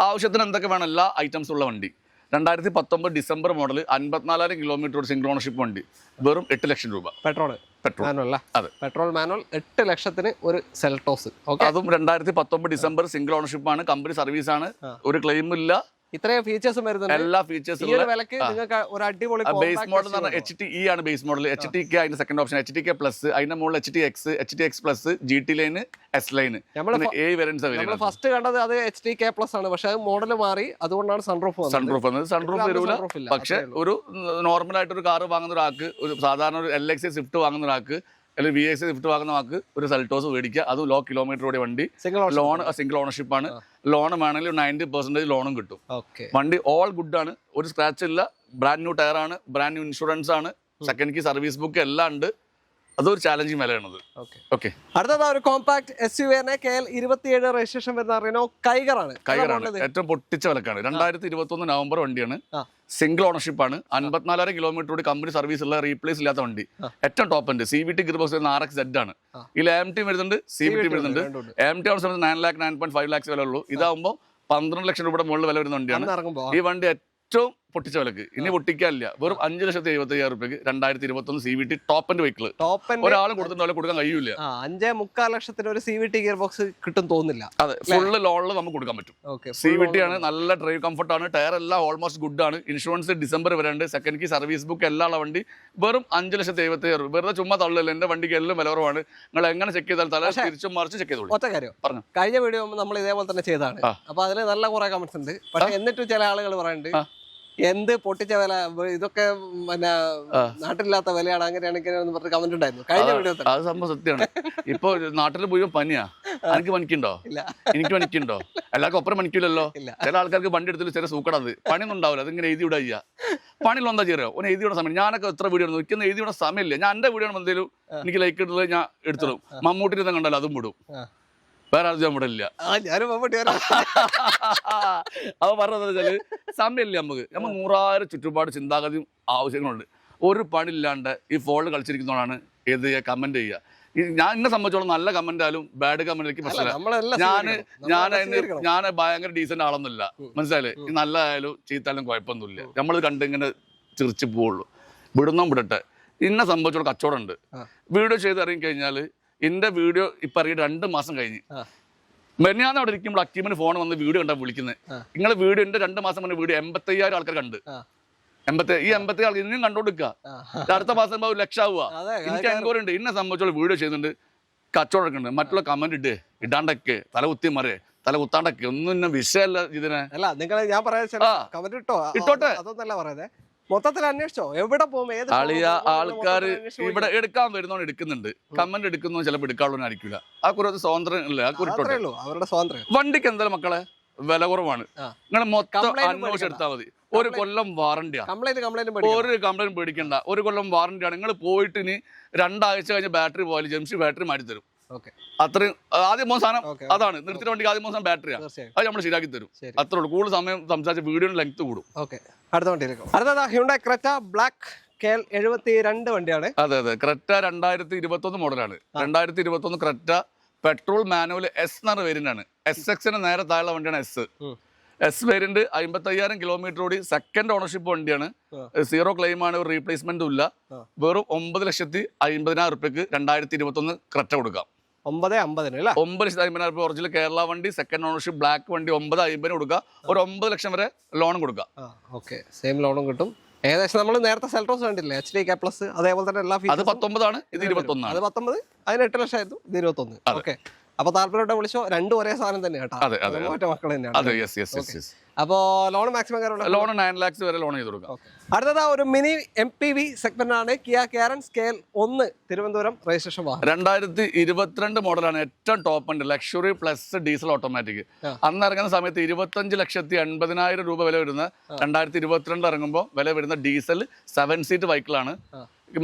A: ആവശ്യത്തിന് എന്തൊക്കെ വേണം എല്ലാ ഐറ്റംസ് ഉള്ള വണ്ടി 2019 December model 54,000 kilometre single ownership വണ്ടി വെറും 8 ലക്ഷം രൂപ
B: പെട്രോൾ പെട്രോൾ മാനുവൽ 8 ലക്ഷത്തിന് ഒരു സെൽട്ടോസ്
A: അതും 2019 ഡിസംബർ സിംഗിൾ ഓണർഷിപ്പ് ആണ് കമ്പനി സർവീസ് ആണ് ഒരു ക്ലെയിമും ഇല്ല
B: ഇത്രയും ഫീച്ചേഴ്സും വരുന്നുണ്ട്
A: എല്ലാ ഫീച്ചേഴ്സും
B: ഒരു അടിപൊളി
A: ബേസ് മോഡൽ എന്ന് പറഞ്ഞാൽ HTE ആണ് ബേസ് മോഡൽ HTK അതിന്റെ സെക്കൻഡ് ഓപ്ഷൻ HTK പ്ലസ് അതിന്റെ മുകളിൽ HTX plus GT line S line
B: first കണ്ടത് അത് HTK പ്ലസ് ആണ് പക്ഷെ മോഡൽ മാറി അതുകൊണ്ടാണ്
A: സൺറൂഫ് വരൂല പക്ഷെ ഒരു നോർമൽ ആയിട്ട് ഒരു കാർ വാങ്ങുന്ന ഒരാൾക്ക് ഒരു സാധാരണ ഒരു LX സ്വിഫ്റ്റ് വാങ്ങുന്ന ഒരാൾക്ക് അല്ലെങ്കിൽ VX സ്വിഫ്റ്റ് വാങ്ങുന്ന ആൾക്ക് ഒരു സെൽട്ടോസ് മേടിക്കുക അത് ലോ കിലോമീറ്റർ ഓടിയ വണ്ടി ലോൺ സിംഗിൾ ഓണർഷിപ്പ് ആണ് ലോൺ വേണമെങ്കിൽ 90% ലോണും കിട്ടും വണ്ടി ഓൾ ഗുഡ് ആണ് ഒരു സ്ക്രാച്ച് ഇല്ല ബ്രാൻഡ് ന്യൂ ടയർ ആണ് ബ്രാൻഡ് ന്യൂ ഇൻഷുറൻസ് ആണ് സെക്കൻഡ് കീ സർവീസ് ബുക്ക് എല്ലാം ഉണ്ട് അതൊരു ചാലഞ്ചിങ് വിലയാണത്
B: അടുത്തത് ഒരു കോമ്പാക്ട് SUV KL 27 രജിസ്ട്രേഷൻ വരുന്ന റിനോ കൈഗറാണ്
A: ഏറ്റവും പൊട്ടിച്ച വിലക്കാണ് 2021 നവംബർ വണ്ടിയാണ് സിംഗിൾ ഓണർഷിപ്പ് ആണ് 54,000 കിലോമീറ്റർ കൂടി കമ്പനി സർവീസ് ഉള്ള റീപ്ലേസ് ഇല്ലാത്ത വണ്ടി ഏറ്റവും ടോപ്പ് ഉണ്ട് CVT ഗിയർ ബോക്സ് വരുന്ന RX-Z ആണ് ഇതിൽ AMT വരുന്നുണ്ട് CVT വരുന്നുണ്ട് AMT ആണ് 9 lakh 9.5 lakhs വില ഉള്ളൂ ഇതാവുമ്പോൾ 12 ലക്ഷം രൂപയുടെ മുകളിൽ വില വരുന്ന വണ്ടിയാണ് ഈ വണ്ടി ഏറ്റവും പൊട്ടിച്ച വിലക്ക് ഇനി പൊട്ടിക്കാനില്ല വെറും 5,70,000 രൂപയ്ക്ക് 2021 CVT ടോപ്പ് ആൻഡ് വെഹിക്കിൾ ഒരാളും കൊടുത്തിട്ട് കൊടുക്കാൻ കഴിയൂല
B: 5.25 ലക്ഷത്തിന് ഒരു CVT ഗിയർ ബോക്സ് കിട്ടും തോന്നുന്നില്ല
A: അതെ ഫുള്ള് ലോണിൽ നമുക്ക് കൊടുക്കാൻ പറ്റും CVT ആണ് നല്ല ഡ്രൈവ് കംഫർട്ട് ആണ് ടയർ എല്ലാം ഓൾമോസ്റ്റ് ഗുഡ് ആണ് ഇൻഷുറൻസ് ഡിസംബർ വരെ ഉണ്ട് സെക്കൻഡ് കീ സർവീസ് ബുക്ക് എല്ലാം ഉള്ള വണ്ടി വെറും 5,70,000 വെറുതെ ചുമ്മാ തള്ളില്ല എന്റെ വണ്ടിക്ക് എല്ലാം വില കുറവാണ് നിങ്ങൾ എങ്ങനെ ചെക്ക് ചെയ്താൽ തല തിരിച്ചും മറിച്ച് ചെക്ക് ചെയ്തോളൂ
B: ഒറ്റ കാര്യം പറഞ്ഞു കഴിഞ്ഞ വീഡിയോ നമ്മൾ ഇതേപോലെ തന്നെ ചെയ്തതാണ് അപ്പൊ അതിൽ നല്ല കുറെ കമന്റ്സ് ഉണ്ട് പക്ഷെ എന്നിട്ടും ചില ആളുകൾ പറയുന്നുണ്ട് എന്ത് പൊട്ടിച്ച വില ഇതൊക്കെ പിന്നെ നാട്ടിലില്ലാത്ത വിലയാണ് അങ്ങനെയാണെങ്കിൽ പറഞ്ഞ കമന്റ് ഉണ്ടായിരുന്നു കഴിഞ്ഞ വീഡിയോ
A: അത് സംഭവം സത്യമാണ്. ഇപ്പൊ നാട്ടിൽ മുഴുവൻ പനിയാ. എനിക്ക് പനിക്കുണ്ടോ? എനിക്ക് പനിക്കുണ്ടോ? എല്ലാവർക്കും ഒപ്പരം പനിക്കില്ലല്ലോ. ചില ആൾക്കാർക്ക് വണ്ടി എടുത്തില്ല, ചില സൂക്കടത് പണിയൊന്നും ഉണ്ടാവില്ല. അതിങ്ങനെ എഴുതി വിടാ ചെയ്യാ. പണിയുള്ള എന്താ ചെയ്യാറോ? ഒന്ന് എഴുതി വിടാൻ സമയം. ഞാനൊക്കെ എത്ര വീഡിയോ ഒരിക്കലും എഴുതി വിടാൻ സമയമില്ല. ഞാൻ എന്റെ വീഡിയോ എന്തെങ്കിലും എനിക്ക് ലൈക്ക് ഇടുന്നത് ഞാൻ എടുത്തിടും. മമ്മൂട്ടി കണ്ടല്ലോ അതും വിടും. വേറെ ആരും ഞാൻ വിടില്ല. അവ പറഞ്ഞതെന്ന് വെച്ചാല് സമയമില്ല നമുക്ക്. നമ്മൾ 100,000 ചുറ്റുപാട് ചിന്താഗതിയും ആവശ്യങ്ങളുണ്ട്. ഒരു പണിയില്ലാണ്ട് ഈ ഫോണിൽ കളിച്ചിരിക്കുന്നതാണ് ഏത് കമന്റ് ചെയ്യുക. ഞാൻ എന്നെ സംബന്ധിച്ചോളം നല്ല കമന്റ് ആയാലും ബാഡ് കമന്റ് എനിക്ക് പ്രശ്നമില്ല. ഞാൻ ഭയങ്കര ഡീസന്റ് ആളൊന്നുമില്ല, മനസ്സിലായില്ലേ? ഈ നല്ല ആയാലും ചീത്തായാലും കുഴപ്പമൊന്നുമില്ല. നമ്മൾ കണ്ട് ഇങ്ങനെ ചിരിച്ചു പോവുള്ളൂ. വിടുന്നോ വിടട്ടെ. എന്നെ സംബന്ധിച്ചോളം കച്ചവടമുണ്ട്. വീഡിയോ ചെയ്ത് ഇറങ്ങി കഴിഞ്ഞാല് എന്റെ വീഡിയോ ഇപ്പൊ ഇറങ്ങി 2 മാസം കഴിഞ്ഞ് മെന്നാന്ന് അവിടെ ഇരിക്കുമ്പോൾ അക്കീമിന് ഫോൺ വന്ന് വീഡിയോ കണ്ടാ വിളിക്കുന്നത്. നിങ്ങളെ വീഡിയോ എന്റെ 2 മാസം മുന്നേ വീഡിയോ 85,000 ആൾക്കാർ കണ്ട്. ഈ 87 ആൾക്കാർ ഇനിയും കണ്ടോണ്ടിരിക്കുക. അടുത്ത മാസം 1,00,000 ആവുക. എനിക്ക് എൻക്വയറി ഉണ്ട്. എന്നെ സംബന്ധിച്ചോളം വീഡിയോ ചെയ്യുന്നുണ്ട്, കച്ചവടം എടുക്കുന്നുണ്ട്. മറ്റുള്ള കമന്റ് ഇടാണ്ടൊക്കെ തല കുത്തി മറിയേ തല കുത്താണ്ടൊക്കെ ഒന്നും ഇന്ന വിഷയമല്ല ഇതിനെ. ഇട്ടോട്ടെ.
B: അതൊന്നല്ല പറയുന്നത്. മൊത്തത്തിൽ അന്വേഷിച്ചോ എവിടെ പോകും
A: ആൾക്കാർ ഇവിടെ എടുക്കാൻ വരുന്നവൻ എടുക്കുന്നുണ്ട്, കമന്റ് എടുക്കുന്നവൻ ചിലപ്പോൾ എടുക്കാനുള്ളവനായിരിക്കില്ല. ആ കുറച്ച് സ്വാതന്ത്ര്യം അല്ലേ? ആ കുറിട്ടോട്ടെ.
B: അവരുടെ സ്വാതന്ത്ര്യം.
A: വണ്ടിക്ക് എന്തായാലും മക്കളെ വില കുറവാണ്. നിങ്ങൾ മൊത്തം അന്വേഷിച്ച് എടുത്താൽ മതി. 1 കൊല്ലം വാറണ്ടിയാണ്. ഒരു കംപ്ലൈന്റ് പേടിക്കണ്ട. 1 കൊല്ലം വാറണ്ടിയാണ്. നിങ്ങൾ പോയിട്ട് ഇനി 2 ആഴ്ച കഴിഞ്ഞ് ബാറ്ററി പോയാലും ജംഷി ബാറ്ററി മാറ്റി തരും. അത്രയും ആദ്യം പോകുന്ന സാധനം അതാണ്. നിർത്തിയ വണ്ടിക്ക് ആദ്യം പോകുന്ന ബാറ്ററിയാണ്. അത് നമ്മൾ ശരിയാക്കി തരും. അത്രേ ഉള്ളൂ. കൂടുതൽ സമയം സംസാരിച്ച വീഡിയോയുടെ ലെങ്ത് കൂടും.
B: അടുത്ത വണ്ടിയിലേക്ക് ഹ്യുണ്ടായി ക്രെറ്റ ബ്ലാക്ക് KL 72 വണ്ടിയാണ്.
A: അതെ ക്രെറ്റ 2021 മോഡലാണ്. 2021 ക്രെറ്റ പെട്രോൾ മാനുവൽ S എന്നാണ് വേരിയന്റ് ആണ്. SX നേരെ താഴെ വണ്ടിയാണ് എസ് വേരിയന്റ്. 55,000 കിലോമീറ്റർ ഓടി. സെക്കൻഡ് ഓണർഷിപ്പ് വണ്ടിയാണ്. 0 ക്ലെയിം ആണ്. ഒരു റീപ്ലേസ്മെന്റും ഇല്ല. വെറും 9,50,000 രൂപയ്ക്ക് 2021 ക്രെറ്റ കൊടുക്കാം. 9,50,000 ഒറിജിനൽ കേരള വണ്ടി, സെക്കൻഡ് ഓണർഷിപ്പ് ബ്ലാക്ക് വണ്ടി 9,50,000 കൊടുക്കുക. ഒരു 9 ലക്ഷം വരെ ലോണും കൊടുക്കുക.
B: സെയിം ലോണും കിട്ടും. ഏകദേശം നമ്മൾ നേരത്തെ സെൽട്രോസ് കണ്ടില്ലേ, HDK പ്ലസ്, അതേപോലെ തന്നെ എല്ലാ
A: അത് 19 ആണ്, ഇത് 21 ആണ്.
B: അത് 19, അതിന് 8 ലക്ഷം ആയിരുന്നു, ഇത് 21. അപ്പൊ താല്പര്യം വിളിച്ചോ. രണ്ടും ഒരേ സാധനം തന്നെ കേട്ടോ. മക്കൾ തന്നെയാണ്. അപ്പോ ലോൺ മാക്സിമം
A: ലോൺ 9 lakhs വരെ ലോൺ ചെയ്ത് കൊടുക്കാം.
B: അടുത്തത് ഒരു മിനി MPV സെഗ്മെന്റ് ആണ്. Kia Carens KL 1 Thiruvananthapuram registration വാഹനം.
A: 2022 മോഡലാണ്. ഏറ്റവും ടോപ്പ് ഉണ്ട്. Luxury plus diesel automatic. അന്ന് ഇറങ്ങുന്ന സമയത്ത് 25,80,000 രൂപ വില വരുന്ന 2022 ഇറങ്ങുമ്പോൾ വില വരുന്ന ഡീസൽ 7 സീറ്റ് വെഹിക്കിളാണ്.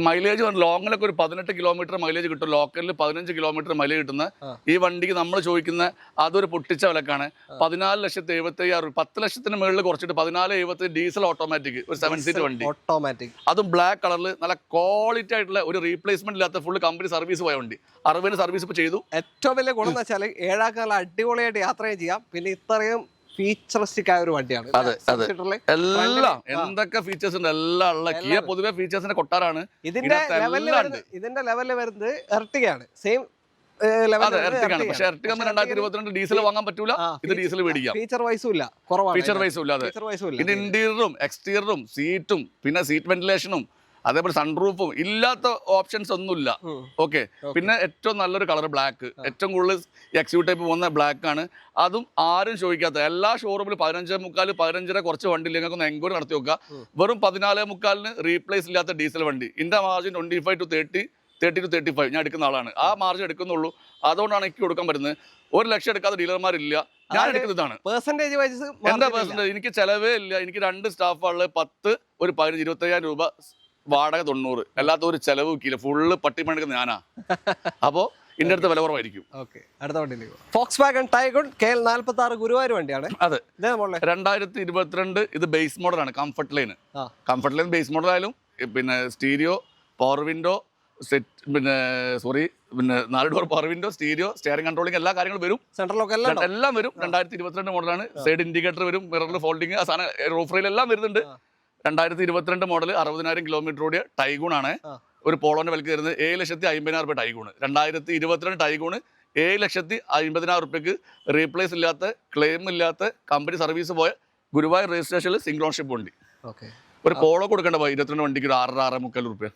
A: മൈലേജ് ലോങ്ങിലൊക്കെ ഒരു 18 കിലോമീറ്റർ മൈലേജ് കിട്ടും. ലോക്കലിൽ 15 കിലോമീറ്റർ മൈലേജ് കിട്ടുന്ന ഈ വണ്ടിക്ക് നമ്മൾ ചോദിക്കുന്ന അതൊരു പൊട്ടിച്ച വിലക്കാണ്. 14,70,000. 10 ലക്ഷത്തിന് മുകളിൽ കുറച്ചിട്ട് 14,70,000 ഡീസൽ ഓട്ടോമാറ്റിക്, ഒരു 7 സീറ്റ് വണ്ടി
B: ഓട്ടോമാറ്റിക്,
A: അതും ബ്ലാക്ക് കളറിൽ നല്ല ക്വാളിറ്റി ആയിട്ടുള്ള ഒരു റീപ്ലേസ്മെന്റ് ഇല്ലാത്ത ഫുൾ കമ്പനി സർവീസ് പോയ വണ്ടി. 60 സർവീസ് ഇപ്പൊ ചെയ്തു.
B: ഏറ്റവും വലിയ ഗുണം എന്ന് വെച്ചാൽ 7 കാലം അടിപൊളിയായിട്ട് യാത്ര ചെയ്യാം. പിന്നെ ഇത്രയും ഫീച്ചറിസ്റ്റിക് ആയ ഒരു വണ്ടിയാണ്.
A: എല്ലാം എന്തൊക്കെ ഫീച്ചേഴ്സ് ഉണ്ട് എല്ലാം ഉള്ള കിയ പൊതുവെ ഫീച്ചേഴ്സിന്റെ കൊട്ടാരാണ്.
B: ഇതിന്റെ ലെവലിൽ വരുന്നത് എർട്ടിഗയാണ്. സെയിം
A: പക്ഷേ എർട്ടിഗ 2022 ഡീസൽ വാങ്ങാൻ പറ്റൂല. ഇത് ഡീസൽ മേടിക്കാം.
B: ഫീച്ചർ വൈസും ഇല്ല, കുറവാണ്.
A: ഫീച്ചർ വൈസും ഇല്ലാതെ ഇത് ഇന്റീരിയറും എക്സ്റ്റീരിയറും സീറ്റും പിന്നെ സീറ്റ് വെന്റിലേഷനും അതേപോലെ സൺറൂഫും ഇല്ലാത്ത ഓപ്ഷൻസ് ഒന്നുമില്ല. ഓക്കെ. പിന്നെ ഏറ്റവും നല്ലൊരു കളർ ബ്ലാക്ക്. ഏറ്റവും കൂടുതൽ എക്സ്യൂ ടൈപ്പ് പോകുന്ന ബ്ലാക്ക് ആണ്. അതും ആരും ചോദിക്കാത്ത എല്ലാ ഷോറൂമിലും 15.25 15 കുറച്ച് വണ്ടി ഇല്ലെങ്കിൽ ഒന്ന് എൻക്വയറി നടത്തി നോക്കുക. വെറും 14.25 റീപ്ലേസ് ഇല്ലാത്ത ഡീസൽ വണ്ടി. ഇതിന്റെ മാർജിൻ 25 to 30 to 35 ഞാൻ എടുക്കുന്ന ആളാണ്. ആ മാർജിൻ എടുക്കുന്നുള്ളൂ. അതുകൊണ്ടാണ് എനിക്ക് കൊടുക്കാൻ പറ്റുന്നത്. 1 ലക്ഷം എടുക്കാത്ത ഡീലർമാരില്ല. ഞാൻ എടുക്കുന്നതാണ്. എന്താ പെർസെന്റേജ്? എനിക്ക് ചെലവേ ഇല്ല. എനിക്ക് 2 സ്റ്റാഫുകളിൽ 10 ഒരു 15 25,000 രൂപ വാടക 90. അല്ലാത്ത ഒരു ചെലവ് കില്ല. ഫുള്ള് പട്ടിപ്പണിക്കുന്ന ഞാനാ. അപ്പോ ഇതിന്റെ അടുത്ത് വില കുറവായിരിക്കും.
B: Volkswagen Taigun KL 46 Guruvayur വണ്ടിയാണ്.
A: അതെ 2022 ഇത് ബേസ് മോഡലാണ്. കംഫർട്ട് ലൈൻ ബേസ് മോഡൽ ആയാലും പിന്നെ സ്റ്റീരിയോ, പവർ വിൻഡോ, പിന്നെ 4 door power window, stereo, steering controlling എല്ലാ കാര്യങ്ങളും വരും. എല്ലാം വരും. 2022 മോഡലാണ്. സൈഡ് ഇൻഡിക്കേറ്റർ വരും, മിററിൽ ഫോൾഡിംഗ്, ആ സാധനം റൂഫ് റെയിൽ എല്ലാം വരുന്നുണ്ട്. 2022 മോഡൽ 60,000 കിലോമീറ്റർ ഓടിയ ടൈഗൂൺ ആണ്. ഒരു പോളോന്റെ വിലക്ക് വരുന്നത് 7,50,000 രൂപ ടൈഗൂണ്. 2022 ടൈഗൂണ് 7,50,000 രൂപയ്ക്ക് റീപ്ലേസ് ഇല്ലാത്ത, ക്ലെയിം ഇല്ലാത്ത, കമ്പനി സർവീസ് പോയ ഗുരുവായൂർ രജിസ്ട്രേഷനിൽ സിംഗിൾ ഓൺഷിപ്പ് വണ്ടി. ഒരു പോളോ കൊടുക്കേണ്ട 22 വണ്ടിക്ക് ഒരു 6-6.75 റുപ്യ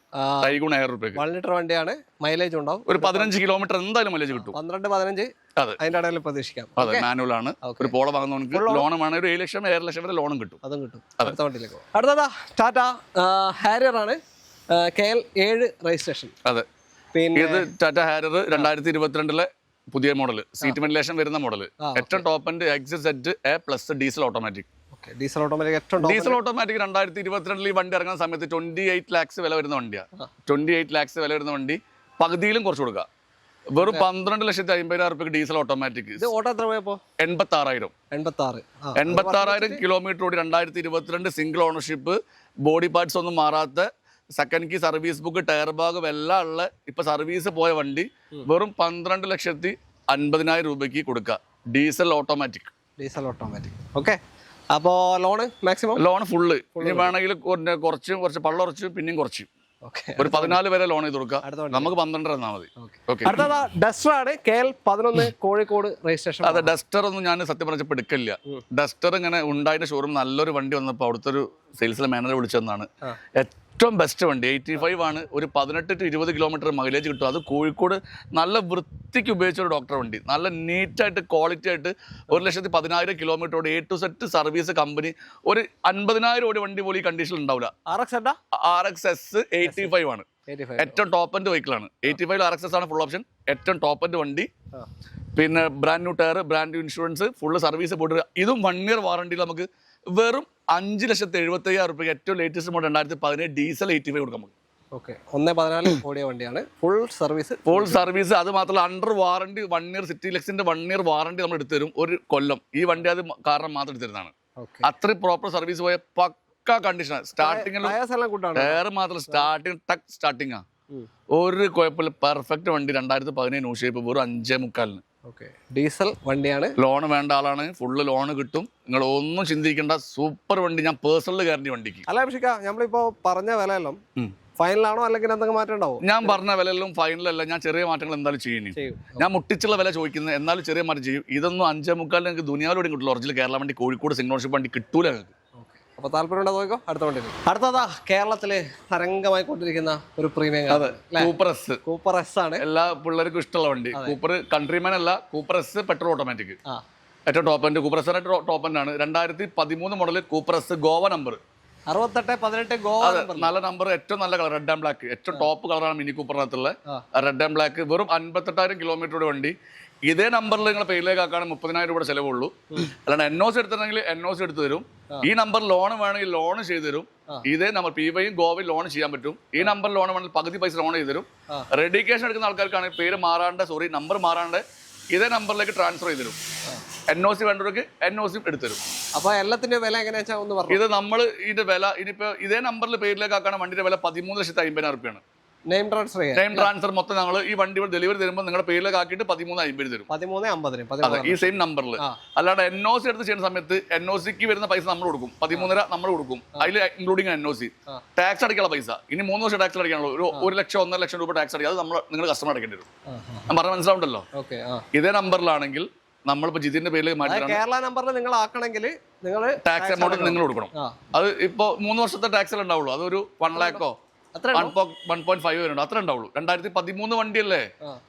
A: ടൈഗൂൺ 1000 റുപ്യക്ക്
B: 1 ലിറ്റർ വണ്ടിയാണ്. മൈലേജ് ഉണ്ടാവും.
A: ഒരു 15 കിലോമീറ്റർ എന്തായാലും മൈലേജ് കിട്ടും.
B: 12-15
A: അതെ
B: അതിന്റെ ഇടയിൽ പ്രതീക്ഷിക്കാം.
A: അതെ മാനുവൽ ആണ്. ഒരു പോളോ വാങ്ങുന്നവർക്ക് ലോൺ വേണമെങ്കിൽ ഒരു 7 ലക്ഷം 7.5 ലക്ഷം വരെ ലോണും കിട്ടും.
B: അതും കിട്ടും. അടുത്ത വണ്ടിയിലേക്ക് അടുത്തതാ ടാറ്റ ഹാരിയർ ആണ്. KL 7 registration.
A: അതെ
B: പിന്നെ
A: ഇത് ടാറ്റ ഹാരിയർ 2022 പുതിയ മോഡൽ സീറ്റ് വെന്റിലേഷൻ വരുന്ന മോഡൽ. ഏറ്റവും top and XZ+ diesel automatic.
B: Diesel automatic ഏറ്റവും
A: ഡീസൽ ഓട്ടോമാറ്റിക് 2022 ഈ വണ്ടി ഇറങ്ങുന്ന സമയത്ത് 28 lakhs വില വരുന്ന വണ്ടിയാണ്. 28 lakhs വില വരുന്ന വണ്ടി പകുതിയിലും കുറച്ച് കൊടുക്കുക. വെറും 12,50,000 റുപ്യക്ക് ഡീസൽ ഓട്ടോമാറ്റിക്.
B: ഇത് ഓട്ടോ എത്ര പോയപ്പോ?
A: 86,000 കിലോമീറ്റർ ഓടി 2022 സിംഗിൾ ഓണർഷിപ്പ്. ബോഡി പാർട്സ് ഒന്നും മാറാത്ത second key service book tyre ഭാഗം എല്ലാം ഉള്ള ഇപ്പൊ സർവീസ് പോയ വണ്ടി വെറും 12,50,000 രൂപയ്ക്ക് കൊടുക്കുക. Diesel automatic.
B: ഓക്കെ. അപ്പോ ലോണ് മാക്സിമം
A: ലോൺ ഫുള്ള് ഇനി വേണമെങ്കിൽ കുറച്ച് പള്ളുറച്ച് പിന്നെയും കുറച്ച് ഒരു 14 വരെ ലോൺ ചെയ്ത് കൊടുക്കാം. നമുക്ക് 12 തന്നാൽ മതി.
B: ഡസ്റ്റർ ആണ്. KL 11 Kozhikode registration.
A: അതെ ഡസ്റ്റർ ഒന്നും ഞാൻ സത്യം പറഞ്ഞപ്പോൾ എടുക്കില്ല. ഡസ്റ്റർ ഇങ്ങനെ ഉണ്ടായിട്ട് ഷോറൂം നല്ലൊരു വണ്ടി വന്നപ്പോൾ അവിടുത്തെ ഒരു സെയിൽസിലെ മാനേജർ വിളിച്ചെന്നാണ്. ഏറ്റവും ബെസ്റ്റ് വണ്ടി 85 ആണ്. ഒരു 18 to 20 കിലോമീറ്റർ മൈലേജ് കിട്ടും. അത് കോഴിക്കോട് നല്ല വൃത്തിക്ക് ഉപയോഗിച്ച ഒരു ഡോക്ടർ വണ്ടി. നല്ല നീറ്റായിട്ട് ക്വാളിറ്റി ആയിട്ട് 1,10,000 കിലോമീറ്റർ ഓടി A to Z service company. ഒരു 50,000 ഓടി വണ്ടി പോലും ഈ കണ്ടീഷനിൽ ഉണ്ടാവില്ല. RXS 85 ആണ്. ഏറ്റവും ടോപ്പ് എൻഡ് വെഹിക്കിളാണ്. 85 RXS ആണ് ഫുൾ ഓപ്ഷൻ. ഏറ്റവും ടോപ്പ് എൻഡ് വണ്ടി. പിന്നെ brand new tyre, brand new insurance, full service പോയിട്ട് ഇതും 1 year വാറണ്ടിയിൽ നമുക്ക് വെറും 5,75,000 റുപ്യക്ക് ഏറ്റവും ലേറ്റസ്റ്റ് മോഡൽ 2017 ഡീസൽ 85 കൊടുക്കാം നമുക്ക്.
B: 1.14 ഓടിയ വണ്ടിയാണ്. Full service.
A: അത് മാത്രമല്ല അണ്ടർ വാറണ്ടി 1 year സിറ്റി ലെക്സിന്റെ 1 year വാറണ്ടി നമ്മൾ എടുത്തു തരും. ഒരു കൊല്ലം ഈ വണ്ടി അത് കാരണം മാത്രം എടുത്തു തരുന്നതാണ്. അത്രയും പ്രോപ്പർ സർവീസ് പോയ പക്ക കണ്ടീഷനാണ്. സ്റ്റാർട്ടിംഗ് ടയർ മാത്രം സ്റ്റാർട്ടിംഗ് ഒരു കുഴപ്പമില്ല. പെർഫെക്റ്റ് വണ്ടി 2017 ന്യൂ ഷേപ്പ് വെറും 5.75.
B: ഡീസൽ വണ്ടിയാണ്.
A: ലോൺ വേണ്ട ആളാണ് ഫുള്ള് ലോൺ കിട്ടും. നിങ്ങൾ ഒന്നും ചിന്തിക്കേണ്ട. സൂപ്പർ വണ്ടി. ഞാൻ പേഴ്സണൽ കയറി വണ്ടിക്ക്.
B: അല്ല അഭിഷിക്ക, നമ്മളിപ്പോ പറഞ്ഞ വിലയെല്ലാം ഫൈനലാണോ അല്ലെങ്കിൽ എന്തെങ്കിലും മാറ്റം ഉണ്ടാവും?
A: ഞാൻ പറഞ്ഞ വിലയെല്ലാം ഫൈനലല്ല. ഞാൻ ചെറിയ മാറ്റങ്ങൾ എന്തായാലും ചെയ്യും. ഞാൻ മുട്ടിച്ചുള്ള വില ചോദിക്കുന്നത് എന്നാലും ചെറിയ മാറ്റം ചെയ്യും. ഇതൊന്നും 5.75 നിങ്ങൾക്ക് ദുനിയാവിലൂടെ കിട്ടില്ല. ഒറിജിനൽ കേരള വണ്ടി കോഴിക്കോട് സിംഗിൾ ഓണർഷിപ്പ് വണ്ടി കിട്ടൂല നിങ്ങൾക്ക്.
B: അപ്പൊ താല്പര്യം നോക്കോ അടുത്ത വണ്ടി. അടുത്തതാ കേരളത്തില് തരംഗമായി കൊണ്ടിരിക്കുന്ന ഒരു പ്രീമിയം കൂപ്പർ എസ് ആണ്.
A: എല്ലാ പിള്ളേർക്കും ഇഷ്ടമുള്ള വണ്ടി. കൂപ്പർ കൺട്രിമാൻ അല്ല, കൂപ്പർ എസ് പെട്രോൾ ഓട്ടോമാറ്റിക്. ഏറ്റവും top end Cooper S top end ആണ്. 2013 model Cooper S Goa number
B: 6818 Goa.
A: നല്ല നമ്പർ. ഏറ്റവും നല്ല കളർ റെഡ് ആൻഡ് ബ്ലാക്ക്. ഏറ്റവും ടോപ്പ് കളറാണ് മിനി കൂപ്പറിനകത്തുള്ള റെഡ് ആൻഡ് ബ്ലാക്ക്. വെറും 58,000 കിലോമീറ്ററുടെ വണ്ടി. ഇതേ നമ്പറിൽ നിങ്ങളെ പേരിലേക്ക് ആക്കാൻ 30,000 രൂപയുടെ ചിലവുള്ളൂ. അല്ലാണ്ട് NOC എടുത്തിട്ടുണ്ടെങ്കിൽ NOC എടുത്തു തരും. ഈ നമ്പർ ലോൺ വേണമെങ്കിൽ ലോൺ ചെയ്തു തരും. ഇതേ നമ്പർ PYയും ഗോവയിൽ ലോൺ ചെയ്യാൻ പറ്റും. ഈ നമ്പർ ലോൺ വേണമെങ്കിൽ പകുതി പൈസ ലോൺ ചെയ്തു തരും. റെഡിക്കേഷൻ എടുക്കുന്ന ആൾക്കാർക്കാണെങ്കിൽ പേര് മാറാണ്ട് നമ്പർ മാറാണ്ട് ഇതേ നമ്പറിലേക്ക് ട്രാൻസ്ഫർ ചെയ്തു തരും. NOC വേണ്ടവർക്ക് NOC എടുത്തു തരും.
B: അപ്പൊ എല്ലാത്തിന്റെ വില എങ്ങനെയാ ഒന്ന് പറഞ്ഞു.
A: ഇത് നമ്മൾ ഇതിന്റെ വില ഇനിയിപ്പോ ഇതേ നമ്പറിൽ പേരിലേക്ക് ആക്കാണ് വണ്ടിയുടെ വില 13,50,000 റുപ്യാണ്.
B: നെയിം ട്രാൻസ്ഫർ
A: മൊത്തം ഞങ്ങൾ ഈ വണ്ടി ഡെലിവറി തരുമ്പോൾ നിങ്ങളുടെ പേരിലേക്ക് ആക്കിയിട്ട് 13,50 തരും.
B: 13,50
A: ഈ സെയിം നമ്പറിൽ. അല്ലാണ്ട് NOC എടുത്ത് ചെയ്യുന്ന സമയത്ത് NOCക്ക് വരുന്ന പൈസ നമ്മൾ കൊടുക്കും. 13,500 നമ്മൾ കൊടുക്കും. അതിൽ ഇൻക്ലൂഡിങ് NOC. ടാക്സ് അടിക്കാനുള്ള പൈസ ഇനി 3 വർഷം ടാക്സ് അടിക്കാനുള്ളൂ. ഒരു 1 ലക്ഷം 1.5 ലക്ഷം രൂപ ടാക്സ് അടിക്കുക. അത് നിങ്ങൾ കസ്റ്റമർ അടക്കേണ്ടി വരും. ഞാൻ പറഞ്ഞ മനസ്സിലാവുണ്ടല്ലോ. ഇതേ നമ്പറിലാണെങ്കിൽ നമ്മളിപ്പോ ജിതിന്റെ പേരിൽ മാറ്റി
B: കേരള നമ്പറിൽ നിങ്ങൾ ആക്കണമെങ്കിൽ നിങ്ങൾ
A: ടാക്സ് എമൗണ്ട് നിങ്ങൾ കൊടുക്കണം. അത് ഇപ്പൊ 3 വർഷത്തെ ടാക്സിൽ ഉണ്ടാവുള്ളൂ. അതൊരു 1 lakhോ 1.5 വരുന്നുണ്ട്. അത്ര ഉണ്ടാവുള്ളൂ. 2013 വണ്ടിയല്ലേ,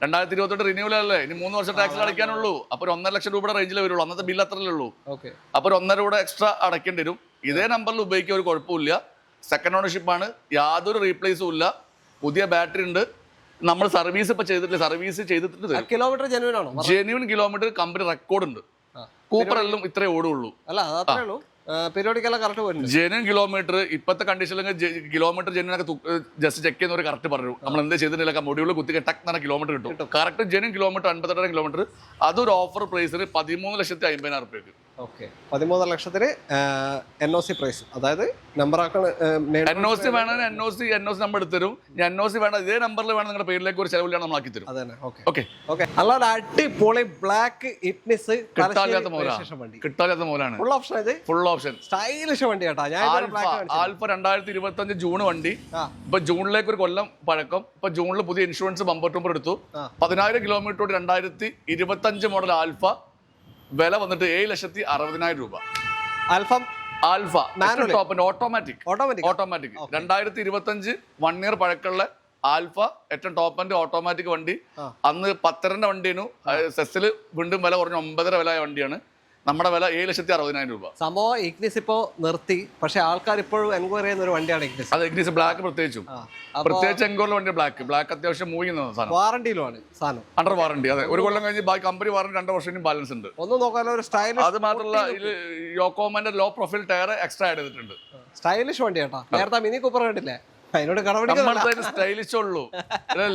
A: 2028 റിന്യൂവൽ അല്ലേ. ഇനി 3 വർഷം ടാക്സിൽ അടയ്ക്കാനുള്ളൂ. അപ്പൊ ഒരു 1.5 ലക്ഷം രൂപയുടെ റേഞ്ചിലേ വരുള്ളൂ. അന്നത്തെ ബില്ല് അത്രയല്ലേ ഉള്ളൂ. അപ്പൊ ഒരു 1.5 രൂപ എക്സ്ട്രാ അടയ്ക്കേണ്ടി വരും. ഇതേ നമ്പറിൽ ഉപയോഗിക്കാൻ ഒരു കുഴപ്പമില്ല. സെക്കൻഡ് ഓണർഷിപ്പ് ആണ്. യാതൊരു റീപ്ലേസും ഇല്ല. പുതിയ ബാറ്ററി ഉണ്ട്. നമ്മൾ സർവീസ് ഇപ്പൊ ചെയ്തിട്ടില്ല. സർവീസ് ചെയ്തിട്ട്
B: kilometre
A: genuine kilometre company record ഉണ്ട്. കൂപ്പർ എല്ലാം ഇത്രേ ഓടുള്ളൂ. ജെന്യൂൻ കിലോമീറ്റർ ഇപ്പോഴത്തെ കണ്ടീഷനിൽ കിലോമീറ്റർ ജെന്യൂനൊക്കെ ജസ്റ്റ് ചെക്ക് ചെയ്യുന്ന ഒരു കറക്റ്റ് പറഞ്ഞു. നമ്മൾ എന്ത് ചെയ്തിട്ടില്ല, മൊഡ്യൂൾ കുത്തി ടക്ക് തന്നെ കിലോമീറ്റർ കിട്ടും. Correct genuine kilometre 58,000 kilometre. അതൊരു ഓഫർ പ്രൈസിന് 13,50,000 റുപ്യക്ക്.
B: 13 ലക്ഷത്തിന് NOC പ്രൈസ്. അതായത് നമ്പർ
A: NOC വേണമെങ്കിൽ NOC നമ്പർ എടുത്തു തരും. NOC വേണം ഇതേ നമ്പറിൽ വേണം നിങ്ങളുടെ പേരിലേക്ക് ഒരു ചെലവിലാണ് നമ്മൾ ആക്കി തരും.
B: അല്ലാതെ അടിപൊളി ബ്ലാക്ക് ഇറ്റ്നിസ്
A: കിട്ടാത്ത മോലാണ്. ഫുൾ ഓപ്ഷൻ
B: സ്റ്റൈലിഷ് വണ്ടി കേട്ടോ.
A: ആൽഫ 2025 ജൂൺ വണ്ടി. ഇപ്പൊ ജൂണിലേക്ക് ഒരു കൊല്ലം പഴക്കം. ഇപ്പൊ ജൂണിൽ പുതിയ ഇൻഷുറൻസ് ബമ്പർ ടൂമ്പർ എടുത്തു. 10,000 കിലോമീറ്റർ 2025 മോഡൽ ആൽഫ. വില വന്നിട്ട് 7,60,000 രൂപ.
B: ആൽഫ
A: ആൽഫ ടോപ്പിന്റെ ഓട്ടോമാറ്റിക് 2025 1 ഇയർ പഴക്കമുള്ള ആൽഫ ഏറ്റവും ടോപ്പ് ആൻഡ് ഓട്ടോമാറ്റിക് വണ്ടി. അന്ന് 10.5 വണ്ടിയാണ്. സെസ്സിൽ വീണ്ടും വില കുറഞ്ഞ 9.5 വില വണ്ടിയാണ്. നമ്മുടെ വില 7,60,000 രൂപ.
B: സംഭവം ഇഗ്നിസ് ഇപ്പോ നിർത്തി, പക്ഷെ ആൾക്കാർ ഇപ്പോഴും എൻക്വയറി ചെയ്യുന്ന ഒരു വണ്ടിയാണ് ഇഗ്നിസ്.
A: അത് ഇഗ്നിസ് ബ്ലാക്ക് പ്രത്യേകിച്ച് എൻക്വയറിലെ വണ്ടി ബ്ലാക്ക് അത്യാവശ്യം മൂവിങ് സാധനം.
B: വാറണ്ടിയിലുമാണ് സാധനം,
A: അണ്ടർ വാറണ്ടി. അതെ, ഒരു കൊല്ലം കഴിഞ്ഞ് കമ്പനി വാറണ്ടി 2 വർഷം ബാലൻസ് ഉണ്ട്.
B: ഒന്നും നോക്കാനോ ഒരു സ്റ്റൈലിഷ്.
A: അത് മാത്രമല്ല ഇത് യോക്കോമന്റെ low profile tyre extra add ചെയ്തിട്ടുണ്ട്.
B: സ്റ്റൈലിഷ് വണ്ടി കേട്ടോ. നേരത്തെ മിനി കൂപ്പർ കണ്ടില്ലേ, അതിനോട്
A: സ്റ്റൈലിഷ് ഉള്ളൂ.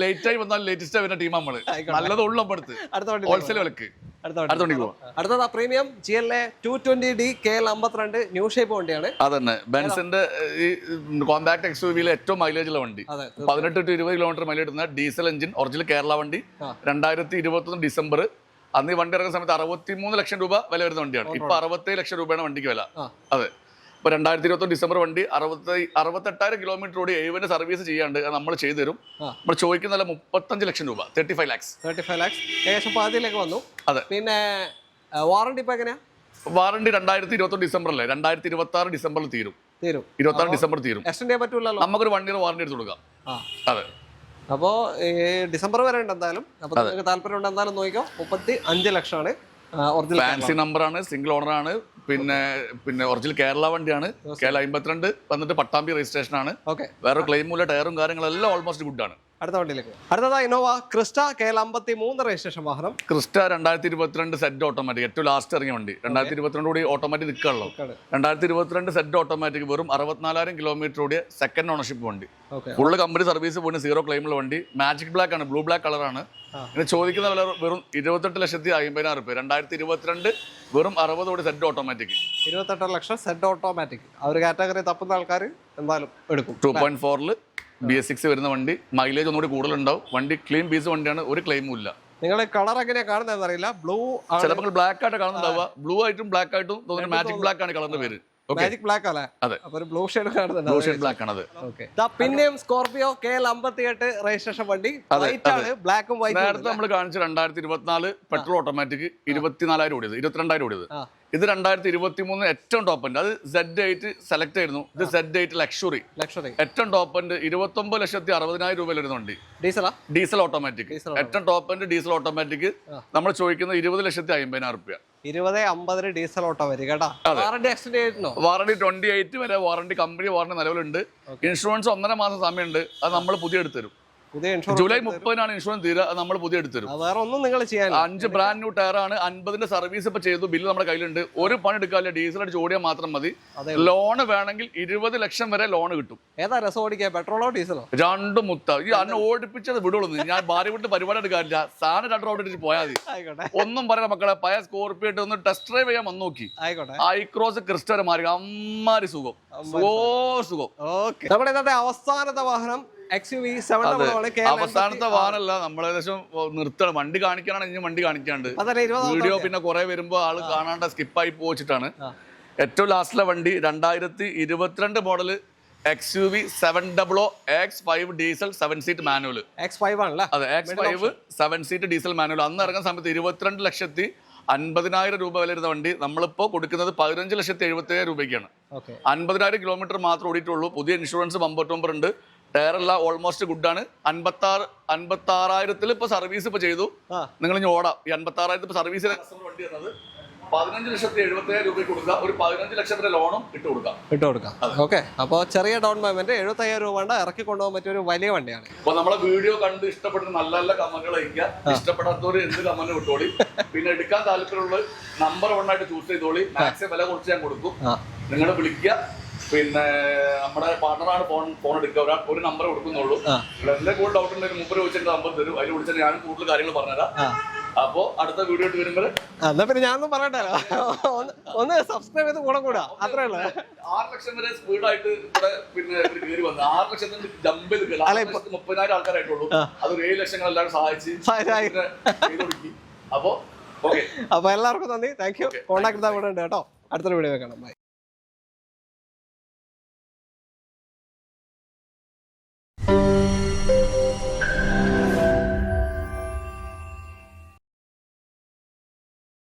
A: ലേറ്റ് ആയി വന്നാൽ ലേറ്റസ്റ്റ് വരുന്ന ടീം നമ്മള്. നല്ലത് ഉള്ളു അടുത്ത് ഹോൾസെയിൽ വിലക്ക്.
B: അടുത്തത് premium GLA 220D KL52 new shape വണ്ടിയാണ്.
A: അതന്നെ ബെൻസിന്റെ ഈ കോമ്പാക്ട് XUV ഏറ്റവും മൈലേജ് ഉള്ള വണ്ടി. 18 to 20 കിലോമീറ്റർ മൈലേജ് ഇടുന്ന ഡീസൽ എഞ്ചിൻ ഒറിജിനൽ കേരള വണ്ടി. 2021 ഡിസംബർ. അന്ന് ഈ വണ്ടി ഇറങ്ങുന്ന സമയത്ത് 63 ലക്ഷം രൂപ വില വരുന്ന വണ്ടിയാണ്. ഇപ്പൊ 67 ലക്ഷം രൂപയാണ് വണ്ടിക്ക് വില. അതെ, ഇപ്പൊ 2021 ഡിസംബർ വണ്ടി 68,000 കിലോമീറ്റർ ഓടി 7 സർവീസ് ചെയ്യാണ്ട് നമ്മൾ ചെയ്തു തരും. നമ്മൾ ചോദിക്കുന്ന 35 ലക്ഷം രൂപ, 35 lakhs.
B: ഏകദേശം പാതിയിലേക്ക് വന്നു.
A: അതെ.
B: പിന്നെ വാറണ്ടി ഇപ്പൊ എങ്ങനെയാ?
A: വാറണ്ടി 2021 ഡിസംബറിലെ 2026 ഡിസംബറിൽ തീരും. 26 ഡിസംബർ തീരും.
B: എക്സ്റ്റെൻഡ് ചെയ്യാൻ പറ്റൂലല്ലോ.
A: നമുക്കൊരു 1 ഇയർ വാറണ്ടി എടുത്ത് കൊടുക്കാം. അതെ,
B: അപ്പോ ഡിസംബർ വരെ ഉണ്ട് എന്തായാലും. അപ്പൊ നിങ്ങൾക്ക് താല്പര്യം ഉണ്ട് എന്തായാലും നോക്കിക്കോ. 35 ലക്ഷമാണ്.
A: ഫാൻസി നമ്പർ ആണ്, സിംഗിൾ ഓണർ ആണ്. പിന്നെ ഒറിജിനൽ കേരള വണ്ടിയാണ്. KL 52 വന്നിട്ട് പട്ടാമ്പി രജിസ്ട്രേഷൻ ആണ്. വേറെ ക്ലെയിമുള്ള ടയറും കാര്യങ്ങളെല്ലാം ഓൾമോസ്റ്റ് ഗുഡ് ആണ്.
B: അടുത്ത വണ്ടിയിലേക്ക്. അടുത്തതാ ഇന്നോവ ക്രിസ്റ്റ KL 53 രജിസ്ട്രേഷൻ വാഹനം.
A: ക്രിസ്റ്റ 2022 സെറ്റ് ഓട്ടോമാറ്റിക്, ഏറ്റവും ലാസ്റ്റ് ഇറങ്ങിയ വണ്ടി. 2022 കൂടി ഓട്ടോമാറ്റിക് നിൽക്കാണല്ലോ. 2022 സെറ്റ് ഓട്ടോമാറ്റിക്, വെറും 64,000 കിലോമീറ്റർ ഓടിയ സെക്കൻഡ് ഓണർഷിപ്പ് വണ്ടി. ഫുള്ള് കമ്പനി സർവീസ് പോയി 0 ക്ലെയിമുള്ള വണ്ടി. മാജിക് ബ്ലാക്ക് ആണ്, ബ്ലൂ ബ്ലാക്ക് കളറാണ്. ഇത് ചോദിക്കുന്ന വില വെറും 28,50,000 രൂപ. 2022 വെറും 60 ഓടി സെറ്റ് ഓട്ടോമാറ്റിക്.
B: 28 ലക്ഷം സെറ്റ് ഓട്ടോമാറ്റിക്. ആ ഒരു കാറ്റഗറി തപ്പുന്ന ആൾക്കാർ എന്തായാലും എടുക്കും.
A: 2.4 BS6 വരുന്ന വണ്ടി. മൈലേജ് ഒന്നുകൂടി കൂടുതലുണ്ടാവും. വണ്ടി ക്ലീൻ പീസ് വണ്ടിയാണ്, ഒരു ക്ലെയിമും ഇല്ല.
B: നിങ്ങളെ കളർ എങ്ങനെയാ കാണുന്നതെന്ന് അറിയില്ല. ബ്ലൂ
A: ചിലപ്പോൾ ബ്ലാക്ക് ആയിട്ട് കാണുന്നുണ്ടാവുക. ബ്ലൂ ആയിട്ടും ബ്ലാക്ക് ആയിട്ടും തോന്നുന്നു. മാജിക് ബ്ലാക്ക് ആണ് കളറിന്റെ പേര്.
B: മാജിക് ബ്ലാക്ക് അല്ലേ?
A: അതെ,
B: ഒരു ബ്ലൂ ഷെയ്ഡ് കാണുന്നുണ്ട്.
A: ബ്ലൂ ഷെയ്ഡ് ബ്ലാക്ക് ആണ് അത്.
B: പിന്നെയും സ്കോർപിയോ KL 58 രജിസ്ട്രേഷൻ വണ്ടി. ബ്ലാക്കും വൈറ്റും.
A: നേരത്തെ നമ്മൾ കാണിച്ച 2024 പെട്രോൾ ഓട്ടോമാറ്റിക് 24,000 ഓടിയത്, 22,000 ഓടിയത്. ഇത് 2023 ഏറ്റവും ടോപ്പ് ഉണ്ട്. അത് Z8 സെലക്ട് ആയിരുന്നു. ഇത് Z8 ലക്ഷറി ഏറ്റവും ടോപ്പ് ഉണ്ട്. 29,60,000 രൂപ വരുന്ന വണ്ടി. ഡീസൽ ഓട്ടോമാറ്റിക് ഏറ്റവും ടോപ്പ് ഉണ്ട്. ഡീസൽ ഓട്ടോമാറ്റിക് നമ്മൾ ചോദിക്കുന്നത് 20,50,000 രൂപ.
B: 20,50 ഡീസൽ ഓട്ടോമാറ്റിക്.
A: വാറണ്ടി 28 വരെ വാറണ്ടി, കമ്പനി വാറണ്ടി നിലവിലുണ്ട്. ഇൻഷുറൻസ് 1.5 മാസം സമയമുണ്ട്. അത് നമ്മൾ പുതിയ എടുത്തു തരും. ജൂലൈ 30 ഇൻഷുറൻസ് തീരുക. അത് നമ്മൾ പുതിയ എടുത്തു തരും. 5 ബ്രാൻഡ് ന്യൂ ടയർ ആണ്. 50ന്റെ സർവീസ് ഇപ്പൊ ചെയ്തു. ബില്ല് നമ്മുടെ കയ്യിലുണ്ട്. ഒരു പണി എടുക്കാല്ല, ഡീസൽ അടിച്ച് ഓടിയാൽ മാത്രം മതി. ലോണ് വേണമെങ്കിൽ 20 ലക്ഷം വരെ ലോൺ കിട്ടും.
B: ഏതാ രസം ഓടിക്കുക, പെട്രോളോ ഡീസലോ?
A: രണ്ടും മുത്ത. ഈ അന്ന് ഓടിപ്പിച്ചത് വിടുള്ളൂ. ഞാൻ ഭാര്യ വിട്ട് പരിപാടി എടുക്കാറില്ല. സാധനം 2 റൗണ്ട് അടിച്ച് പോയാൽ മതി. ഒന്നും പറയാം മക്കളെ. പഴയ സ്കോർപിയോ ഒന്ന് ടെസ്റ്റ് ഡ്രൈവ് ചെയ്യാൻ വന്നു നോക്കി. ഐക്രോസ് ക്രിസ്റ്റ വരെ മാറി. അമ്മാരി സുഖം, സുഖം.
B: നമ്മുടെ ഇന്നത്തെ അവസാനത്തെ വാഹനം XUV 700
A: അവസാനത്തെ വാഹനമല്ല. നമ്മൾ ഏകദേശം നിർത്തണം. വണ്ടി കാണിക്കാനാണ് ഇനി വണ്ടി കാണിക്കാണ്ട്. വീഡിയോ പിന്നെ കുറെ വരുമ്പോ ആള് കാണാണ്ട് സ്കിപ്പായി പോയിട്ടാണ്. ഏറ്റവും ലാസ്റ്റിലെ വണ്ടി 2022 model XUV 700 X5 diesel 7 seat manual.
B: X5 ആണല്ലേ?
A: അതെ, X5 7 സീറ്റ് ഡീസൽ മാനുവൽ. അന്ന് ഇറങ്ങുന്ന സമയത്ത് 22,50,000 രൂപ വില വരുന്ന വണ്ടി നമ്മളിപ്പോ കൊടുക്കുന്നത് 15,70,000 രൂപയ്ക്കാണ്. 50,000 കിലോമീറ്റർ മാത്രം ഓടിയിട്ടുള്ളൂ. പുതിയ ഇൻഷുറൻസ് ബമ്പർ ഉണ്ട്. ടയർ എല്ലാം ഓൾമോസ്റ്റ് ഗുഡാണ്. 56,000 ഇപ്പൊ സർവീസ് ഇപ്പൊ ചെയ്തു. നിങ്ങൾ ഇനി ഓടാം. ഈ 56,000 ഇപ്പൊ സർവീസ് വണ്ടി തന്നത് 15,70,000 രൂപ കൊടുക്കുക. ഒരു 15 ലക്ഷം വരെ ലോണും ഇട്ട് കൊടുക്കാം.
B: ഓക്കെ, അപ്പോൾ ചെറിയ ഡൗൺ പേയ്മെന്റ് 75,000 രൂപ വേണ്ട, ഇറക്കി കൊണ്ടുപോകാൻ പറ്റിയ ഒരു വലിയ വണ്ടിയാണ്.
A: അപ്പൊ നമ്മളെ വീഡിയോ കണ്ട് ഇഷ്ടപ്പെട്ട നല്ല നല്ല കമന്റുകൾ അയക്കുക. ഇഷ്ടപ്പെടാത്തവര് എന്ത് കമന്റ് വിട്ടോളി. പിന്നെ എടുക്കാൻ താല്പര്യമുള്ള നമ്പർ 1 ആയിട്ട് ചൂസ് ചെയ്തോളി. മാക്സിമം വില കുറച്ച് ഞാൻ കൊടുക്കും. നിങ്ങൾ വിളിക്കുക. പിന്നെ നമ്മുടെ പാർട്ണറാണ് ഫോൺ എടുക്കുക. ഒരു നമ്പർ കൊടുക്കുന്നുള്ളൂ. എന്റെ കൂടുതൽ ഡൗട്ട് ഉണ്ടെങ്കിൽ മുമ്പ് ചോദിച്ചിട്ട് നമ്പർ തരും. അതിൽ വിളിച്ചിട്ട് ഞാൻ കൂടുതൽ കാര്യങ്ങൾ പറഞ്ഞുതരാം. അപ്പോ അടുത്ത വീഡിയോ ഇട്ട് വരുമ്പോൾ
B: എന്നാ പിന്നെ ഞാനൊന്നും പറയണ്ടല്ലോ. ഒന്ന് സബ്സ്ക്രൈബ് ചെയ്ത് കൂടെ അത്രേ ഉള്ളൂ.
A: 6 ലക്ഷം വരെ സ്പീഡായിട്ട് ഇവിടെ പിന്നെ കയറി വന്നു. 6 ലക്ഷത്തിന് ജമ്പ് ചെയ്ത് 30,000 ആൾക്കാരായിട്ടുള്ളൂ. അത് 7 ലക്ഷങ്ങൾ എല്ലാവരും സഹായിച്ച് കൊടുക്കി. അപ്പൊ എല്ലാവർക്കും നന്ദി. Thank you. കോൺടാക്ട് കൂടെ ഉണ്ട് കേട്ടോ. അടുത്തൊരു വീഡിയോ കാണാം. ബൈ.